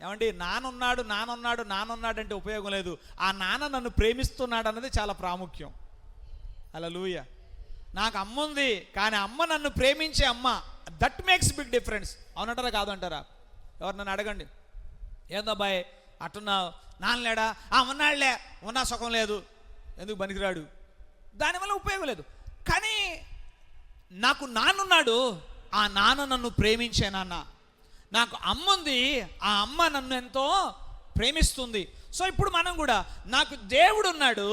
ఏమండి, నానున్నాడు అంటే ఉపయోగం లేదు. ఆ నాన్న నన్ను ప్రేమిస్తున్నాడు అన్నది చాలా ప్రాముఖ్యం. హల్లెలూయా. నాకు అమ్మ ఉంది, కానీ అమ్మ నన్ను ప్రేమించే అమ్మ, దట్ మేక్స్ బిగ్ డిఫరెన్స్. అవునంటారా కాదంటారా? ఎవరు నన్ను అడగండి, ఏందబ్బాయి అట్టున్నావు, నాన్న లేడా? ఉన్నాడులే, ఉన్నా సుఖం లేదు, ఎందుకు పనికిరాడు, దానివల్ల ఉపయోగం లేదు. కానీ నాకు నాన్నున్నాడు, ఆ నాన్న నన్ను ప్రేమించే నాన్న. నాకు అమ్మ ఉంది, ఆ అమ్మ నన్ను ఎంతో ప్రేమిస్తుంది. సో ఇప్పుడు మనం కూడా, నాకు దేవుడు ఉన్నాడు,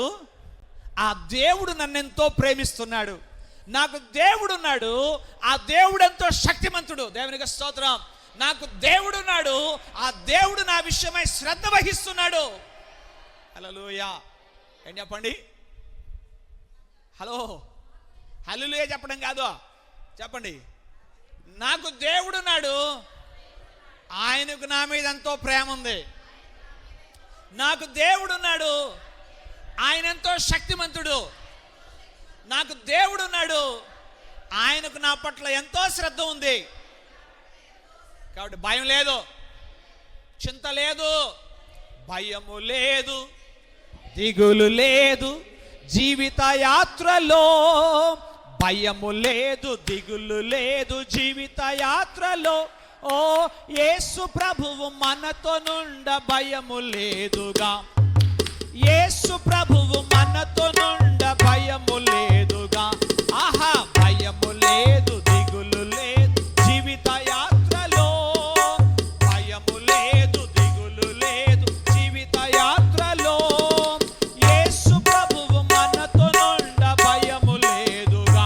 ఆ దేవుడు నన్ను ఎంతో ప్రేమిస్తున్నాడు. నాకు దేవుడు ఉన్నాడు, ఆ దేవుడు ఎంతో శక్తిమంతుడు. దేవునికి స్తోత్రం. నాకు దేవుడు ఉన్నాడు, ఆ దేవుడు నా విషయమై శ్రద్ధ వహిస్తున్నాడు. హల్లెలూయా. ఏం చెప్పండి? హలో, హల్లెలూయా చెప్పడం కాదు, చెప్పండి. నాకు దేవుడు ఉన్నాడు, ఆయనకు నా మీద ఎంతో ప్రేమ ఉంది. నాకు దేవుడు ఉన్నాడు, ఆయన ఎంతో శక్తిమంతుడు. నాకు దేవుడు ఉన్నాడు, ఆయనకు నా పట్ల ఎంతో శ్రద్ధ ఉంది. కాబట్టి భయం లేదు, చింత లేదు, భయము లేదు, దిగులు లేదు. జీవిత యాత్రలో భయము లేదు, దిగులు లేదు. జీవిత యాత్రలో ఓ యేసు ప్రభువు మనతో నుండ భయము లేదుగా. యేసు ప్రభువు మనతో నుండ భయము లేదుగా. ఆహా, భయము లేదు, దిగులు లేదు. జీవిత యాత్రలో భయము లేదు, దిగులు లేదు. జీవిత యాత్రలో యేసు ప్రభువు మనతో నుండ భయము లేదుగా.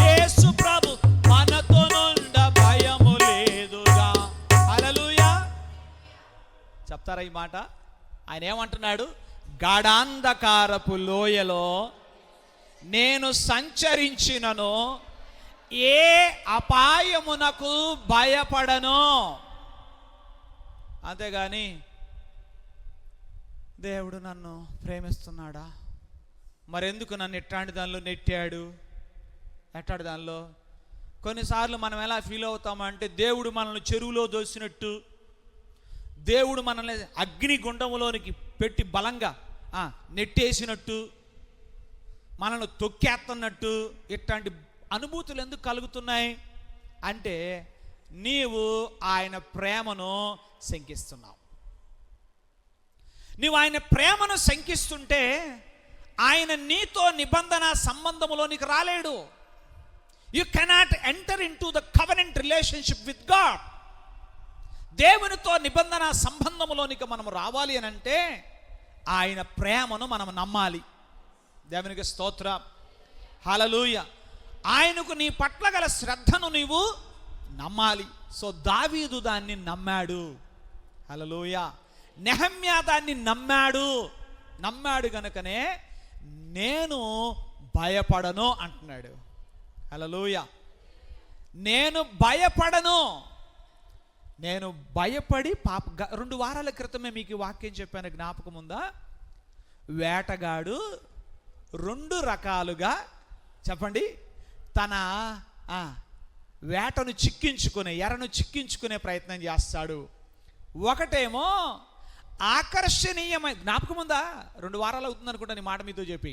యేసు ప్రభు మనతో నుండ భయము లేదుగా. హల్లెలూయా. చెప్తారా ఈ మాట? ఆయన ఏమంటున్నాడు? గాఢాంధకారపు లోయలో నేను సంచరించినను ఏ అపాయమునకు భయపడను. అంతేగాని దేవుడు నన్ను ప్రేమిస్తున్నాడా, మరెందుకు నన్ను ఎట్లాంటి దానిలో నెట్టాడు, ఎట్లాంటి దానిలో. కొన్నిసార్లు మనం ఎలా ఫీల్ అవుతామంటే, దేవుడు మనల్ని చెరువులో దోసినట్టు, దేవుడు మనల్ని అగ్ని గుండములోనికి పెట్టి బలంగా నెట్టేసినట్టు, మనల్ని తొక్కేస్తున్నట్టు. ఇట్లాంటి అనుభూతులు ఎందుకు కలుగుతున్నాయి అంటే, నీవు ఆయన ప్రేమను శంకిస్తున్నావు. నీవు ఆయన ప్రేమను శంకిస్తుంటే ఆయన నీతో నిబంధన సంబంధములోనికి రాలేడు. You cannot enter in to the covenant relationship with God. దేవునితో నిబంధన సంబంధములోనికి మనం రావాలి అని అంటే ఆయన ప్రేమను మనం నమ్మాలి. దేవునికి స్తోత్రం. హల్లెలూయా. ఆయనకు నీ పట్ల గల శ్రద్ధను నీవు నమ్మాలి. సో దావీదు దాన్ని నమ్మాడు. హల్లెలూయా. నెహమ్యా దాన్ని నమ్మాడు గనుకనే నేను భయపడను అంటున్నాడు. హల్లెలూయా. నేను భయపడను. నేను భయపడి 2 వారాల క్రితమే మీకు వాక్యం చెప్పాను, జ్ఞాపకం ఉందా? వేటగాడు 2 రకాలుగా చెప్పండి తన వేటను చిక్కించుకునే, ఎరను చిక్కించుకునే ప్రయత్నం చేస్తాడు. ఒకటేమో ఆకర్షణీయమైన, జ్ఞాపకం ఉందా? 2 వారాలు అవుతుంది అనుకుంటాను ఈ మాట మీతో చెప్పి.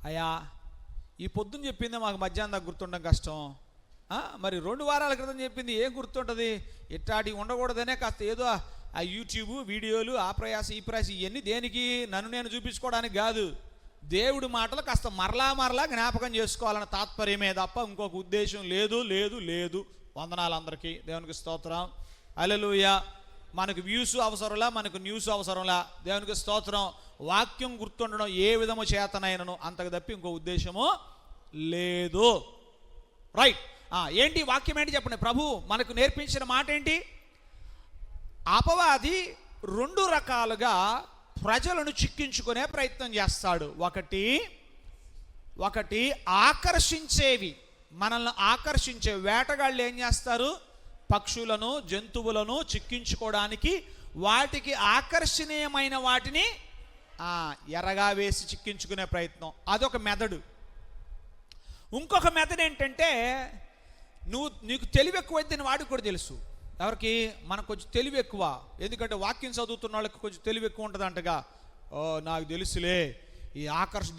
అయ్యా, ఈ పొద్దున్న చెప్పిందే మాకు మధ్యాహ్నం దాకా గుర్తుండడం కష్టం. మరి 2 వారాల క్రితం చెప్పింది ఏం గుర్తుంటుంది? ఇట్లాంటి ఉండకూడదనే కాస్త ఏదో ఆ యూట్యూబ్ వీడియోలు, ఆ ప్రయాస ఈ ప్రయాస, ఇవన్నీ దేనికి? నన్ను నేను చూపించుకోవడానికి కాదు. దేవుడి మాటలు కాస్త మరలా జ్ఞాపకం చేసుకోవాలన్న తాత్పర్యమే తప్ప ఇంకొక ఉద్దేశం లేదు. వందనాలు అందరికీ. దేవునికి స్తోత్రం. హల్లెలూయా. మనకు వ్యూస్ అవసరంలా, మనకు న్యూస్ అవసరంలా. దేవునికి స్తోత్రం. వాక్యం గుర్తుండడం ఏ విధము చేతనైనను, అంతకు తప్పి ఇంకో ఉద్దేశము లేదు. రైట్. ఏంటి వాక్యం ఏంటి చెప్పండి? ప్రభు మనకు నేర్పించిన మాట ఏంటి? అపవాది 2 రకాలుగా ప్రజలను చిక్కించుకునే ప్రయత్నం చేస్తాడు. ఒకటి ఆకర్షించేవి, మనల్ని ఆకర్షించే వేటగాళ్ళు ఏం చేస్తారు? పక్షులను జంతువులను చిక్కించుకోవడానికి వాటికి ఆకర్షణీయమైన వాటిని ఎర్రగా వేసి చిక్కించుకునే ప్రయత్నం, అదొక మెథడు. ఇంకొక మెథడ్ ఏంటంటే, నీకు తెలివి ఎక్కువైతే వాడికి కూడా తెలుసు. ఎవరికి? మనకు కొంచెం తెలివి ఎక్కువ, ఎందుకంటే వాక్యం చదువుతున్న వాళ్ళకి కొంచెం తెలివి ఎక్కువ ఉంటుంది అంటగా. నాకు తెలుసులే, ఈ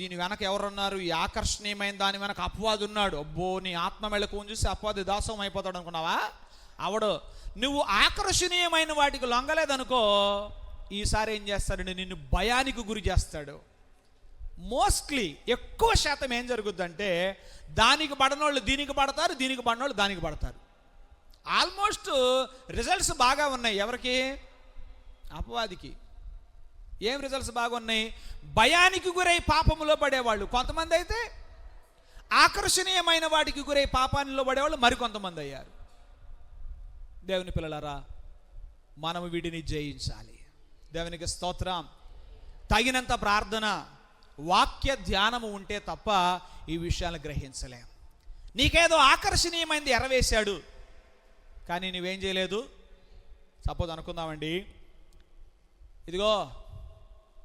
దీని వెనక ఎవరున్నారు, ఈ ఆకర్షణీయమైన దాని వెనక అపవాది ఉన్నాడు, అబ్బో నీ ఆత్మ మెళకువను చూసి అపవాది దాసం అయిపోతాడు అనుకున్నావా? అవడు. నువ్వు ఆకర్షణీయమైన వాటికి లొంగలేదనుకో, ఈసారి ఏం చేస్తాడంటే నిన్ను భయానికి గురి చేస్తాడు. మోస్ట్లీ ఎక్కువ శాతం ఏం జరుగుద్దంటే, దానికి పడనోళ్ళు దీనికి పడతారు, దీనికి పడినోళ్ళు దానికి పడతారు. ఆల్మోస్ట్ రిజల్ట్స్ బాగా ఉన్నాయి. ఎవరికి? అపవాదికి. ఏం రిజల్ట్స్ బాగున్నాయి? భయానికి గురై పాపములో పడేవాళ్ళు కొంతమంది అయితే, ఆకర్షణీయమైన వాటికి గురై పాపానిలో పడేవాళ్ళు మరికొంతమంది అయ్యారు. దేవుని పిల్లలారా, మనము వీటిని జయించాలి. దేవునికి స్తోత్రం. తగినంత ప్రార్థన, వాక్య ధ్యానము ఉంటే తప్ప ఈ విషయాలను గ్రహించలేం. నీకేదో ఆకర్షణీయమైనది ఎరవేశాడు, కానీ నువ్వేం చేయలేదు. సపోజ్ అనుకుందామండి, ఇదిగో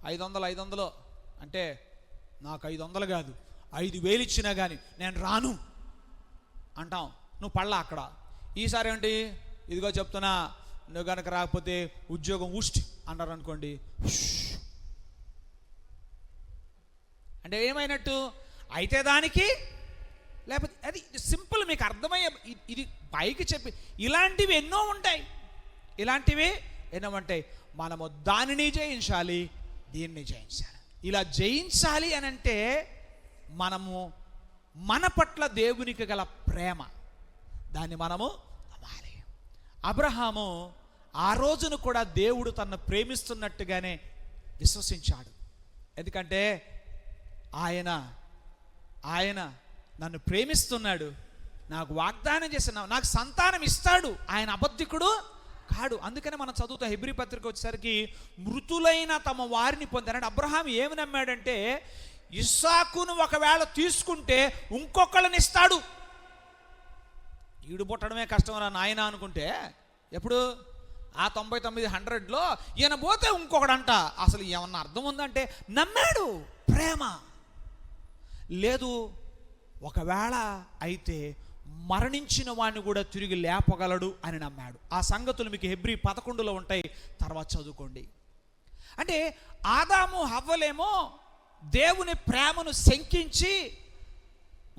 500 అంటే నాకు 500 కాదు 5,000 ఇచ్చినా కానీ నేను రాను అంటాం. నువ్వు పడలా అక్కడ. ఈసారి ఏంటి? ఇదిగో చెప్తున్నా, నువ్వు కనుక రాకపోతే ఉద్యోగం ఊస్ట్ అన్నారు అనుకోండి, అంటే ఏమైనట్టు? అయితే దానికి, లేకపోతే అది సింపుల్, మీకు అర్థమయ్యే ఇది పైకి చెప్పి. ఇలాంటివి ఎన్నో ఉంటాయి, మనము దానిని జయించాలి, దీన్ని జయించాలి. ఇలా జయించాలి అని అంటే మనము మన పట్ల దేవునికి గల ప్రేమ, దాన్ని మనము అవ్వాలి. అబ్రహాము ఆ రోజును కూడా దేవుడు తనను ప్రేమిస్తున్నట్టుగానే విశ్వసించాడు. ఎందుకంటే ఆయన నన్ను ప్రేమిస్తున్నాడు, నాకు వాగ్దానం చేసిన నాకు సంతానం ఇస్తాడు, ఆయన అబద్ధికుడు కాడు. అందుకనే మనం చదువుతాం హెబ్రీ పత్రిక వచ్చేసరికి, మృతులైన తమ వారిని పొందారంటే అబ్రహాం ఏమి నమ్మాడంటే, ఇస్సాకును ఒకవేళ తీసుకుంటే ఇంకొకళ్ళని ఇస్తాడు. ఈడు పుట్టడమే కష్టం రా నాయన అనుకుంటే, ఎప్పుడు ఆ 99-100లో ఈయన పోతే ఇంకొకడంట. అసలు ఏమన్నా అర్థం ఉందంటే నమ్మాడు, ప్రేమ లేదు. ఒకవేళ అయితే మరణించిన వాడిని కూడా తిరిగి లేపగలడు అని నమ్మాడు. ఆ సంగతులు మీకు హెబ్రీ 11లో ఉంటాయి, తర్వాత చదువుకోండి. అంటే ఆదాము హవ్వలేమో దేవుని ప్రేమను శంకించి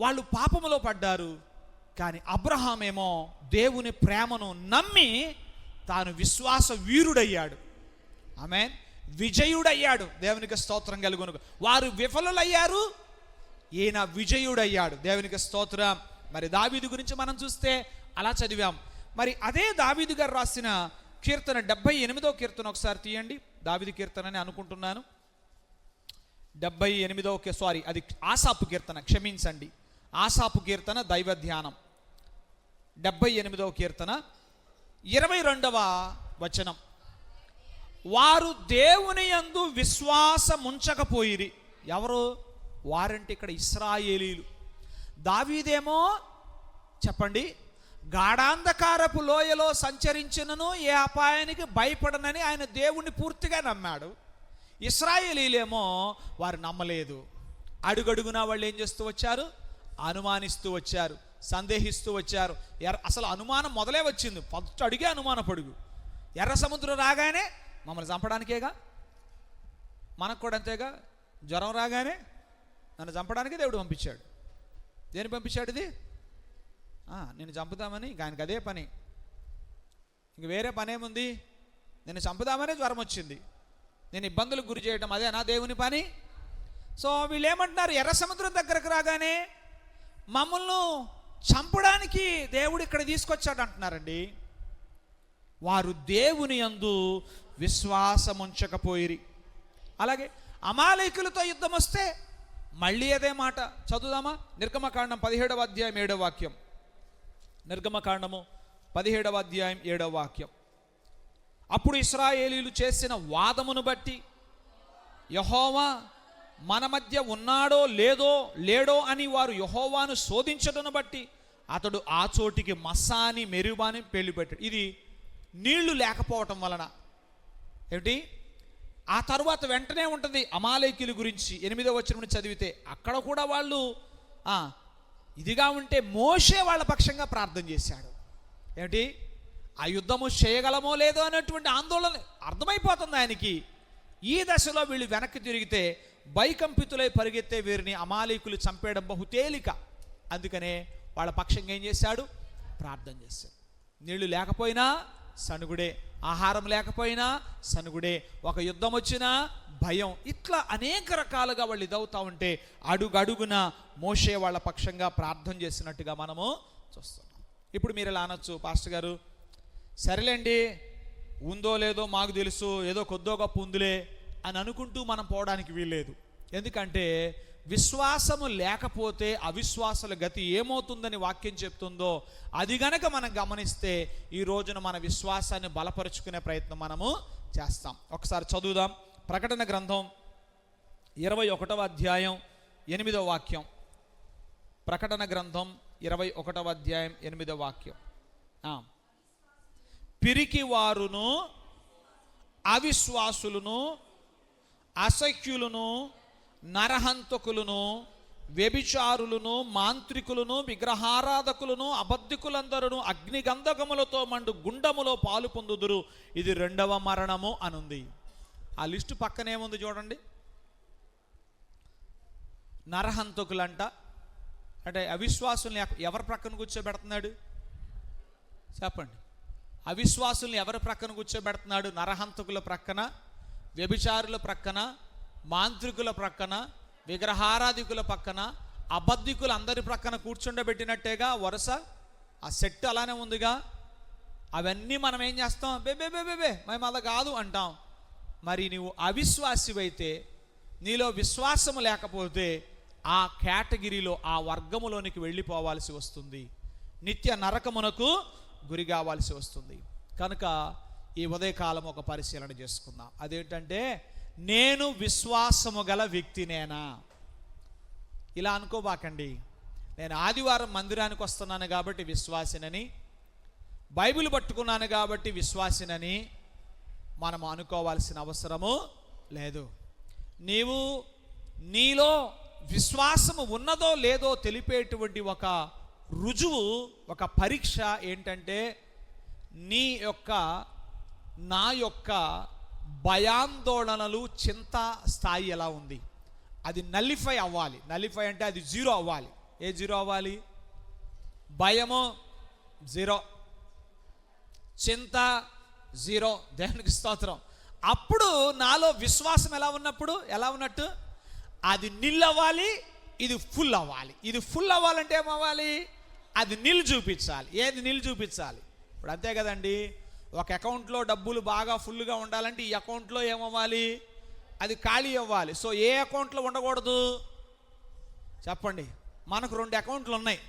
వాళ్ళు పాపములో పడ్డారు, కానీ అబ్రహాం ఏమో దేవుని ప్రేమను నమ్మి తాను విశ్వాస వీరుడయ్యాడు. ఆమేన్. విజయుడయ్యాడు. దేవునికి స్తోత్రం కలుగును. వారు విఫలులయ్యారు, ఈయన విజయుడయ్యాడు. దేవునికి స్తోత్రం. మరి దావీదు గురించి మనం చూస్తే అలా చదివాం. మరి అదే దావీదు గారు రాసిన కీర్తన 78వ కీర్తన ఒకసారి తీయండి. దావీదు కీర్తన అని అనుకుంటున్నాను. 78వ అది ఆసాపు కీర్తన, క్షమించండి, ఆసాపు కీర్తన దైవ ధ్యానం 78వ కీర్తన 22వ వచనం. వారు దేవుని యందు విశ్వాసముంచకపోయిరి. ఎవరు వారంటే ఇక్కడ ఇశ్రాయేలీలు. దావీదేమో చెప్పండి, గాఢాంధకారపు లోయలో సంచరించినను ఏ అపాయానికి భయపడనని ఆయన దేవుణ్ణి పూర్తిగా నమ్మాడు. ఇశ్రాయేలీలేమో వారు నమ్మలేదు. అడుగడుగునా వాళ్ళు ఏం చేస్తూ వచ్చారు? అనుమానిస్తూ వచ్చారు, సందేహిస్తూ వచ్చారు. అసలు అనుమానం మొదలే వచ్చింది. ఫస్ట్ అడిగే అనుమాన పడుగు. ఎర్ర సముద్రం రాగానే మమ్మల్ని చంపడానికేగా, మనకు కూడా అంతేగా. జ్వరం రాగానే నన్ను చంపడానికి దేవుడు పంపించాడు. దేని పంపించాడు? ఇది నేను చంపుదామని. ఆయనకి అదే పని, ఇంక వేరే పనేముంది? నేను చంపుదామనే జ్వరం వచ్చింది, నేను ఇబ్బందులకు గురి చేయడం అదే నా దేవుని పని. సో వీళ్ళు ఏమంటున్నారు? ఎర్ర సముద్రం దగ్గరకు రాగానే మమ్మల్ని చంపడానికి దేవుడు ఇక్కడ తీసుకొచ్చాడు అంటున్నారండి. వారు దేవుని యందు విశ్వాసముంచకపోయిరి. అలాగే అమాలేకులతో యుద్ధం వస్తే మళ్ళీ అదే మాట. చదువుదామా? నిర్గమకాండం 17వ అధ్యాయం 7వ వాక్యం. నిర్గమకాండము 17వ అధ్యాయం 7వ వాక్యం. అప్పుడు ఇశ్రాయేలీలు చేసిన వాదమును బట్టి యెహోవా మన మధ్య ఉన్నాడో లేడో అని వారు యెహోవాను శోధించడను బట్టి అతడు ఆ చోటికి మస్సాని మెరుబాని పెళ్లి పెట్టాడు. ఇది నీళ్లు లేకపోవటం వలన. ఏమిటి? ఆ తర్వాత వెంటనే ఉంటుంది అమాలేకీల గురించి 8వ వచనం నుంచి చదివితే, అక్కడ కూడా వాళ్ళు ఇదిగా ఉంటే మోషే వాళ్ళ పక్షంగా ప్రార్థన చేశాడు. ఏమిటి? ఆ యుద్ధము చేయగలమో లేదో అనేటువంటి ఆందోళన అర్థమైపోతుంది ఆయనకి. ఈ దశలో వీళ్ళు వెనక్కి తిరిగితే భయకంపితులై పరిగెత్తే వీరిని అమాలేకులు చంపేయడం బహు తేలిక. అందుకనే వాళ్ళ పక్షంగా ఏం చేశాడు? ప్రార్థన చేశాడు. నీళ్లు లేకపోయినా సనుగుడే, ఆహారం లేకపోయినా సనుగుడే, ఒక యుద్ధం వచ్చినా భయం. ఇట్లా అనేక రకాలుగా వాళ్ళు ఇదవుతా ఉంటే అడుగడుగున మోషే వాళ్ళ పక్షంగా ప్రార్థన చేసినట్టుగా మనము చూస్తున్నాం. ఇప్పుడు మీరు ఇలా అనొచ్చు, పాస్టర్ గారు సరేలేండి ఉందో లేదో మాకు తెలుసు, ఏదో కొద్దో గొప్ప ఉందిలే అని అనుకుంటూ మనం పోవడానికి వీల్లేదు. ఎందుకంటే విశ్వాసము లేకపోతే అవిశ్వాసుల గతి ఏమవుతుందని వాక్యం చెప్తుందో అది గనక మనం గమనిస్తే ఈ రోజున మన విశ్వాసాన్ని బలపరుచుకునే ప్రయత్నం మనము చేస్తాం. ఒకసారి చదువుదాం. ప్రకటన గ్రంథం 21వ అధ్యాయం 8వ వాక్యం. ప్రకటన గ్రంథం 21వ అధ్యాయం 8వ వాక్యం. పిరికి వారును అవిశ్వాసులను అసఖ్యులను నరహంతకులను వ్యభిచారులను మాంత్రికులను విగ్రహారాధకులను అబద్ధికులందరూ అగ్నిగంధకములతో మండు గుండములో పాలు పొందుదురు, ఇది 2వ మరణము అనుంది. ఆ లిస్టు పక్కనేముంది చూడండి. నరహంతకులంట, అంటే అవిశ్వాసుల్ని ఎవరి ప్రక్కన కూర్చోబెడుతున్నాడు చెప్పండి? అవిశ్వాసుల్ని ఎవరి ప్రక్కన కూర్చోబెడుతున్నాడు? నరహంతకుల ప్రక్కన, వ్యభిచారుల ప్రక్కన, మాంత్రికుల ప్రక్కన, విగ్రహారాధికుల పక్కన, అబద్ధికులు అందరి ప్రక్కన కూర్చుండబెట్టినట్టేగా వరుస. ఆ సెట్ అలానే ఉందిగా. అవన్నీ మనం ఏం చేస్తాం? బే మేము అలా కాదు అంటాం. మరి నువ్వు అవిశ్వాసివైతే, నీలో విశ్వాసము లేకపోతే ఆ కేటగిరీలో, ఆ వర్గములోనికి వెళ్ళిపోవాల్సి వస్తుంది, నిత్య నరకమునకు గురి కావాల్సి వస్తుంది. కనుక ఈ ఉదయకాలం ఒక పరిశీలన చేసుకుందాం. అదేంటంటే, నేను విశ్వాసము గల వ్యక్తినేనా? ఇలా అనుకోబాకండి, నేను ఆదివారం మందిరానికి వస్తున్నాను కాబట్టి విశ్వాసినని, బైబిల్ పట్టుకున్నాను కాబట్టి విశ్వాసినని మనము అనుకోవాల్సిన అవసరము లేదు. నీవు నీలో విశ్వాసము ఉన్నదో లేదో తెలిపేటువంటి ఒక రుజువు, ఒక పరీక్ష ఏంటంటే, నా యొక్క భయాందోళనలు, చింత స్థాయి ఎలా ఉంది? అది నల్లిఫై అవ్వాలి. నల్లిఫై అంటే అది 0 అవ్వాలి. ఏ 0 అవ్వాలి? భయము 0, చింత 0. దేవునికి స్తోత్రం. అప్పుడు నాలో విశ్వాసం ఎలా ఉన్నట్టు? అది నిల్ అవ్వాలి, ఇది ఫుల్ అవ్వాలి. ఇది ఫుల్ అవ్వాలంటే ఏమవ్వాలి? అది నిల్ చూపించాలి. ఏది నిల్ చూపించాలి? ఇప్పుడు అంతే కదండి. ఒక అకౌంట్లో డబ్బులు బాగా ఫుల్గా ఉండాలంటే ఈ అకౌంట్లో ఏమవ్వాలి? అది ఖాళీ అవ్వాలి. సో ఏ అకౌంట్లో ఉండకూడదు చెప్పండి? మనకు 2 అకౌంట్లు ఉన్నాయి.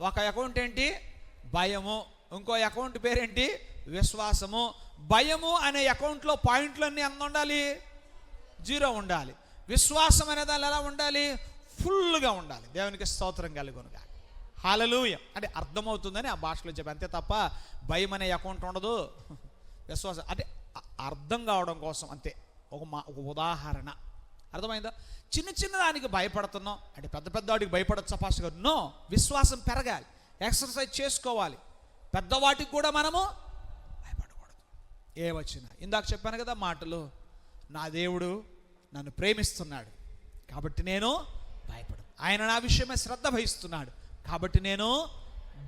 ఒక అకౌంట్ ఏంటి? భయము. ఇంకో అకౌంట్ పేరేంటి? విశ్వాసము. భయము అనే అకౌంట్లో పాయింట్లన్నీ ఎంత ఉండాలి? 0 ఉండాలి. విశ్వాసం అనే దాన్ని ఎలా ఉండాలి? ఫుల్గా ఉండాలి. దేవునికి స్తోత్రం కలుగునుగా. హల్లెలూయా. అంటే అర్థమవుతుందని ఆ భాషలో చెప్పి, అంతే తప్ప భయం అనే అకౌంట్ ఉండదు. విశ్వాసం అంటే అర్థం కావడం కోసం అంతే. ఒక ఉదాహరణ అర్థమైందా? చిన్న దానికి భయపడుతున్నాం అంటే పెద్ద వాటికి భయపడొచ్చా పాస్టర్ గారు? నో. విశ్వాసం పెరగాలి, ఎక్సర్సైజ్ చేసుకోవాలి. పెద్దవాటికి కూడా మనము భయపడకూడదు. ఏ వచ్చినా ఇందాక చెప్పాను కదా మాటలు, నా దేవుడు నన్ను ప్రేమిస్తున్నాడు కాబట్టి నేను భయపడను. ఆయన నా విషయమే శ్రద్ధ వహిస్తున్నాడు కాబట్టి నేను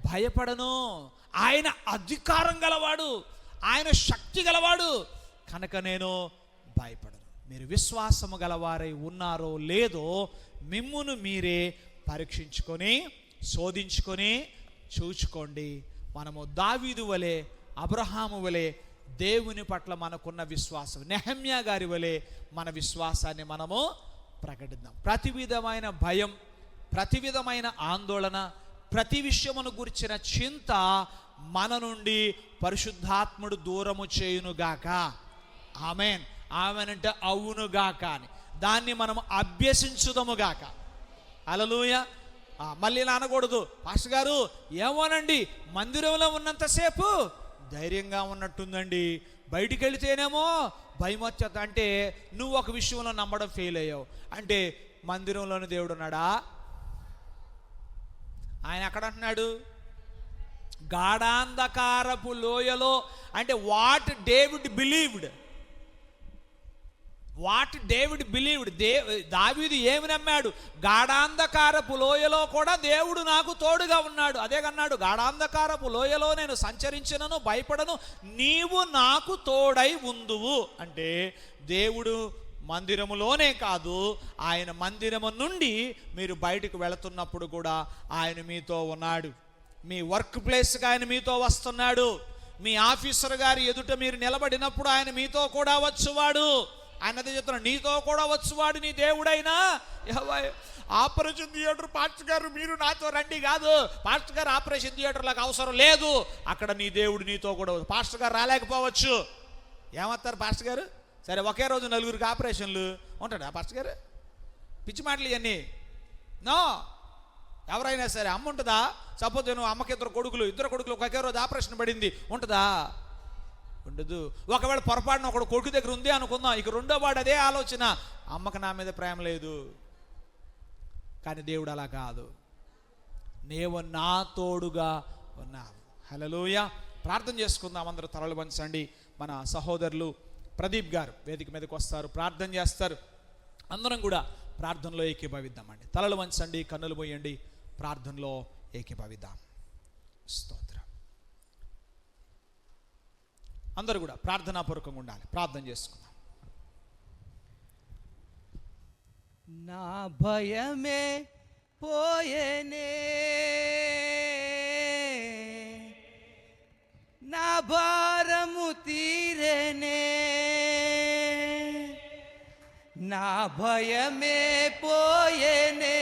భయపడను. ఆయన అధికారం గలవాడు, ఆయన శక్తి గలవాడు కనుక నేను భయపడను. మీరు విశ్వాసము గలవారై ఉన్నారో లేదో మిమ్మును మీరే పరీక్షించుకొని శోధించుకొని చూచుకోండి. మనము దావీదు వలె, అబ్రహాము వలె దేవుని పట్ల మనకున్న విశ్వాసం, నెహమ్యా గారి వలె మన విశ్వాసాన్ని మనము ప్రకటిద్దాం. ప్రతి విధమైన భయం, ప్రతి విధమైన ఆందోళన, ప్రతి విషయమును గురించిన చింత మన నుండి పరిశుద్ధాత్ముడు దూరము చేయునుగాక. ఆమెన్. ఆమెన్ అంటే అవునుగాక అని, దాన్ని మనం అభ్యసించుదముగాక. హల్లెలూయా. మళ్ళీ అనకూడదు, పాస్టర్ గారు ఏమోనండి మందిరంలో ఉన్నంతసేపు ధైర్యంగా ఉన్నట్టుందండి, బయటికి వెళితేనేమో భయం వచ్చేది. అంటే నువ్వు ఒక విషయంలో నమ్మడం ఫెయిల్ అయ్యావు. అంటే మందిరంలోని దేవుడు ఉన్నాడా? ఆయన ఎక్కడ అంటున్నాడు? గాఢాంధకారపు లోయలో. అంటే వాట్ డేవిడ్ బిలీవ్డ్, దావీదు ఏమి నమ్మాడు? గాఢాంధకారపు లోయలో కూడా దేవుడు నాకు తోడుగా ఉన్నాడు. అదే కన్నాడు, గాఢాంధకారపు లోయలో నేను సంచరించినను భయపడను, నీవు నాకు తోడై ఉందువు. అంటే దేవుడు మందిరములోనే కాదు, ఆయన మందిరము నుండి మీరు బయటకు వెళుతున్నప్పుడు కూడా ఆయన మీతో ఉన్నాడు. మీ వర్క్ ప్లేస్కి ఆయన మీతో వస్తున్నాడు. మీ ఆఫీసర్ గారి ఎదుట మీరు నిలబడినప్పుడు ఆయన మీతో కూడా వచ్చువాడు. ఆయన అదే చెప్తున్నాడు, నీతో కూడా వచ్చువాడు నీ దేవుడైనా. ఆపరేషన్ థియేటర్ పాస్టర్ గారు మీరు నాతో రండి కాదు, పాస్టర్ గారు ఆపరేషన్ థియేటర్లకు అవసరం లేదు, అక్కడ నీ దేవుడు నీతో కూడా. పాస్టర్ గారు రాలేకపోవచ్చు, ఏమవుతారు పాస్టర్ గారు? సరే ఒకే రోజు 4 ఆపరేషన్లు ఉంటాడా పాస్టర్ గారు? పిచ్చి మాటలు ఇవన్నీ. నో, ఎవరైనా సరే అమ్మ ఉంటుందా? సపోజ్ నువ్వు అమ్మకి ఇద్దరు కొడుకులు ఒకే రోజు ఆపరేషన్ పడింది, ఉంటుందా? ఉండదు. ఒకవేళ పొరపాటున ఒకడు కొడుకు దగ్గర ఉంది అనుకుందాం, ఇక రెండో వాడు అదే ఆలోచన, అమ్మకి నా మీద ప్రేమ లేదు. కానీ దేవుడు అలా కాదు, నీవు నా తోడుగా ఉన్నావు. హల్లెలూయా. ప్రార్థన చేసుకుందాం, అందరూ తలలు వంచండి. మన సహోదరులు ప్రదీప్ గారు వేదిక మీదకి వస్తారు, ప్రార్థన చేస్తారు. అందరం కూడా ప్రార్థనలో ఏకీభవిద్దామండి. తలలు వంచండి, కన్నులు పోయండి, ప్రార్థనలో ఏకీభవిద్దాం. స్తోత్రం. అందరూ కూడా ప్రార్థనాపూర్వకంగా ఉండాలి. ప్రార్థన చేసుకుందాం. నా భయమే పోయేనే, నా భారము తీరేనే, నా భయమే పోయేనే,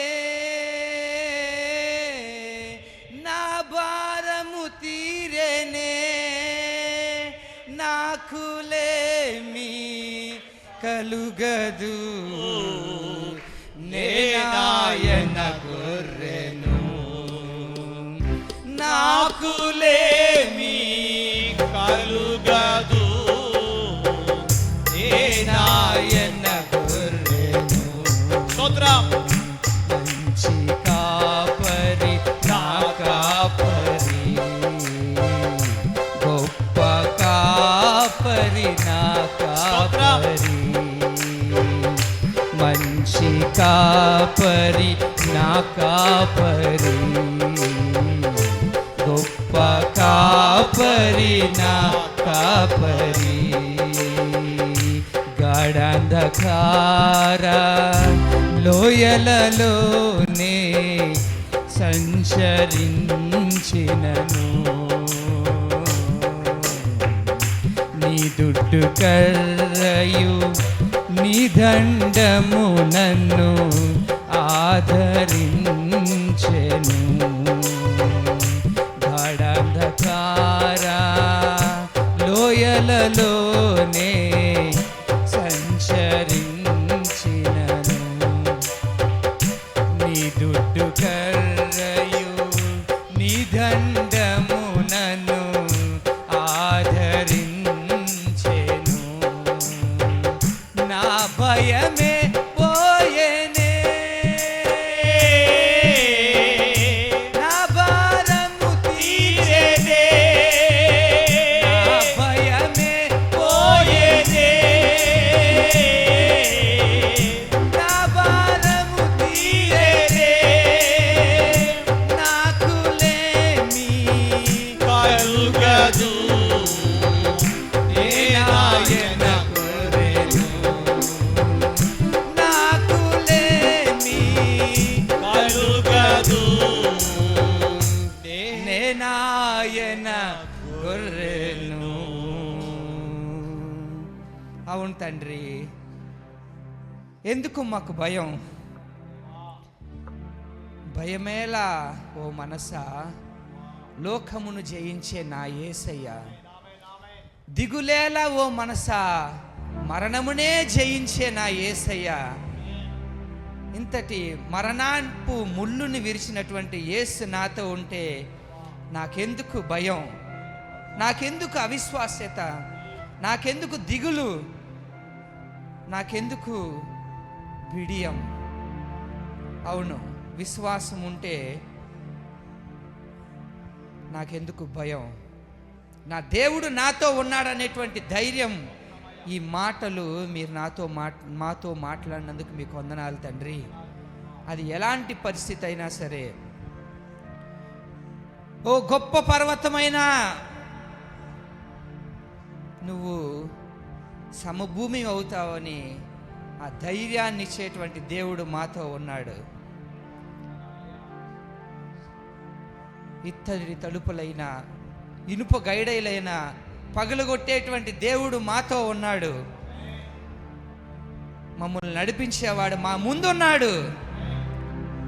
నా భారము తీరేనే, నాకులేమి కలుగదు, నేనాయన గొర్రెను, నాకులేమి కలుగదు, నేనాయన గొర్రెను. స్తోత్రం. మంచి కాపరి నా కాపరి, గొప్ప కాపరి నా కాపరి, మంచి కాపరి నా కాపరి, గొప్ప కాపరి నా కాపరి. గాఢాంధకార లోయలలోనే సంచరించినను, నీ దుడ్డు కర్రయు నీ దండము నన్ను ఆదరించెను. గాఢాంధకార లోయలలోనే సంచరించినను, నీ దుడ్డు కర్రయు నీ దండము నన్ను ఆదరించెను. నా భయమే పోయేనే, నా భారము తీరేనే, నా భయమే పోయేనే, నా భారము తీరేనే, నాకులేమి కలుగదు, నేనాయన గొర్రెను, నాకులేమి కలుగదు, నేనాయన గొర్రెను. అవును తండ్రి, ఎందుకు మాకు భయం? భయమేలా ఓ మనసా, లోకమును జయించే నా యేసయ్య. దిగులేలా ఓ మనసా, మరణమునే జయించే నా యేసయ్య. ఇంతటి మరణాన్పు ముళ్ళుని విరిచినటువంటి యేసు నాతో ఉంటే నాకెందుకు భయం, నాకెందుకు అవిశ్వాస్యత, నాకెందుకు దిగులు, నాకెందుకు బిడియం? అవును, విశ్వాసం ఉంటే నాకెందుకు భయం? నా దేవుడు నాతో ఉన్నాడనేటువంటి ధైర్యం. ఈ మాటలు మీరు మాతో మాట్లాడినందుకు మీకు వందనాలు తండ్రి. అది ఎలాంటి పరిస్థితి అయినా సరే, ఓ గొప్ప పర్వతమైనా నువ్వు సమభూమి అవుతావని ఆ ధైర్యాన్ని ఇచ్చేటువంటి దేవుడు మాతో ఉన్నాడు. ఇత్తడి తలుపులైన, ఇనుప గైడైలైన పగలగొట్టేటువంటి దేవుడు మాతో ఉన్నాడు. మమ్మల్ని నడిపించేవాడు మా ముందున్నాడు.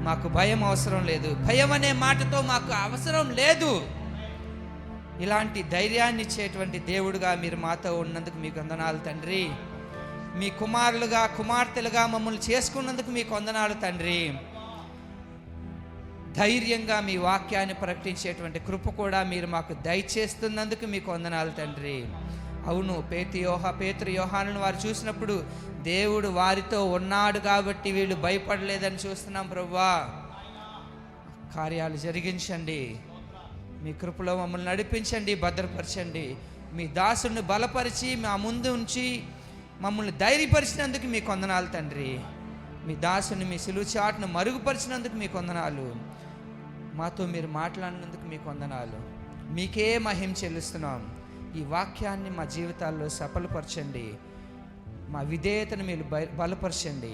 మాకు భయం అవసరం లేదు, భయం అనే మాటతో మాకు అవసరం లేదు. ఇలాంటి ధైర్యాన్ని ఇచ్చేటువంటి దేవుడుగా మీరు మాతో ఉన్నందుకు మీకు వందనాలు తండ్రి. మీ కుమారులుగా కుమార్తెలుగా మమ్మల్ని చేసుకున్నందుకు మీకు వందనాలు తండ్రి. ధైర్యంగా మీ వాక్యాన్ని ప్రకటించేటువంటి కృప కూడా మీరు మాకు దయచేస్తున్నందుకు మీకు వందనాలు తండ్రి. అవును, పేతురు యోహానులను వారు చూసినప్పుడు దేవుడు వారితో ఉన్నాడు కాబట్టి వీళ్ళు భయపడలేదని చూస్తున్నాం. ప్రభువా, కార్యాలు జరిగించండి, మీ కృపలో మమ్మల్ని నడిపించండి, భద్రపరచండి. మీ దాసుని బలపరిచి మా ముందు ఉంచి మమ్మల్ని ధైర్యపరిచినందుకు మీకు వందనాలు తండ్రి. మీ దాసుని మీ సిలువ చాటును మరుగుపరిచినందుకు మీకు వందనాలు. మాతో మీరు మాట్లాడినందుకు మీకు వందనాలు. మీకే మహిమ చెల్లిస్తున్నాం. ఈ వాక్యాన్ని మా జీవితాల్లో సఫలపరచండి, మా విధేయతను మీరు బలపరచండి.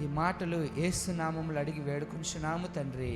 ఈ మాటలు యేసు నామములో అడిగి వేడుకొంచున్నాము తండ్రి.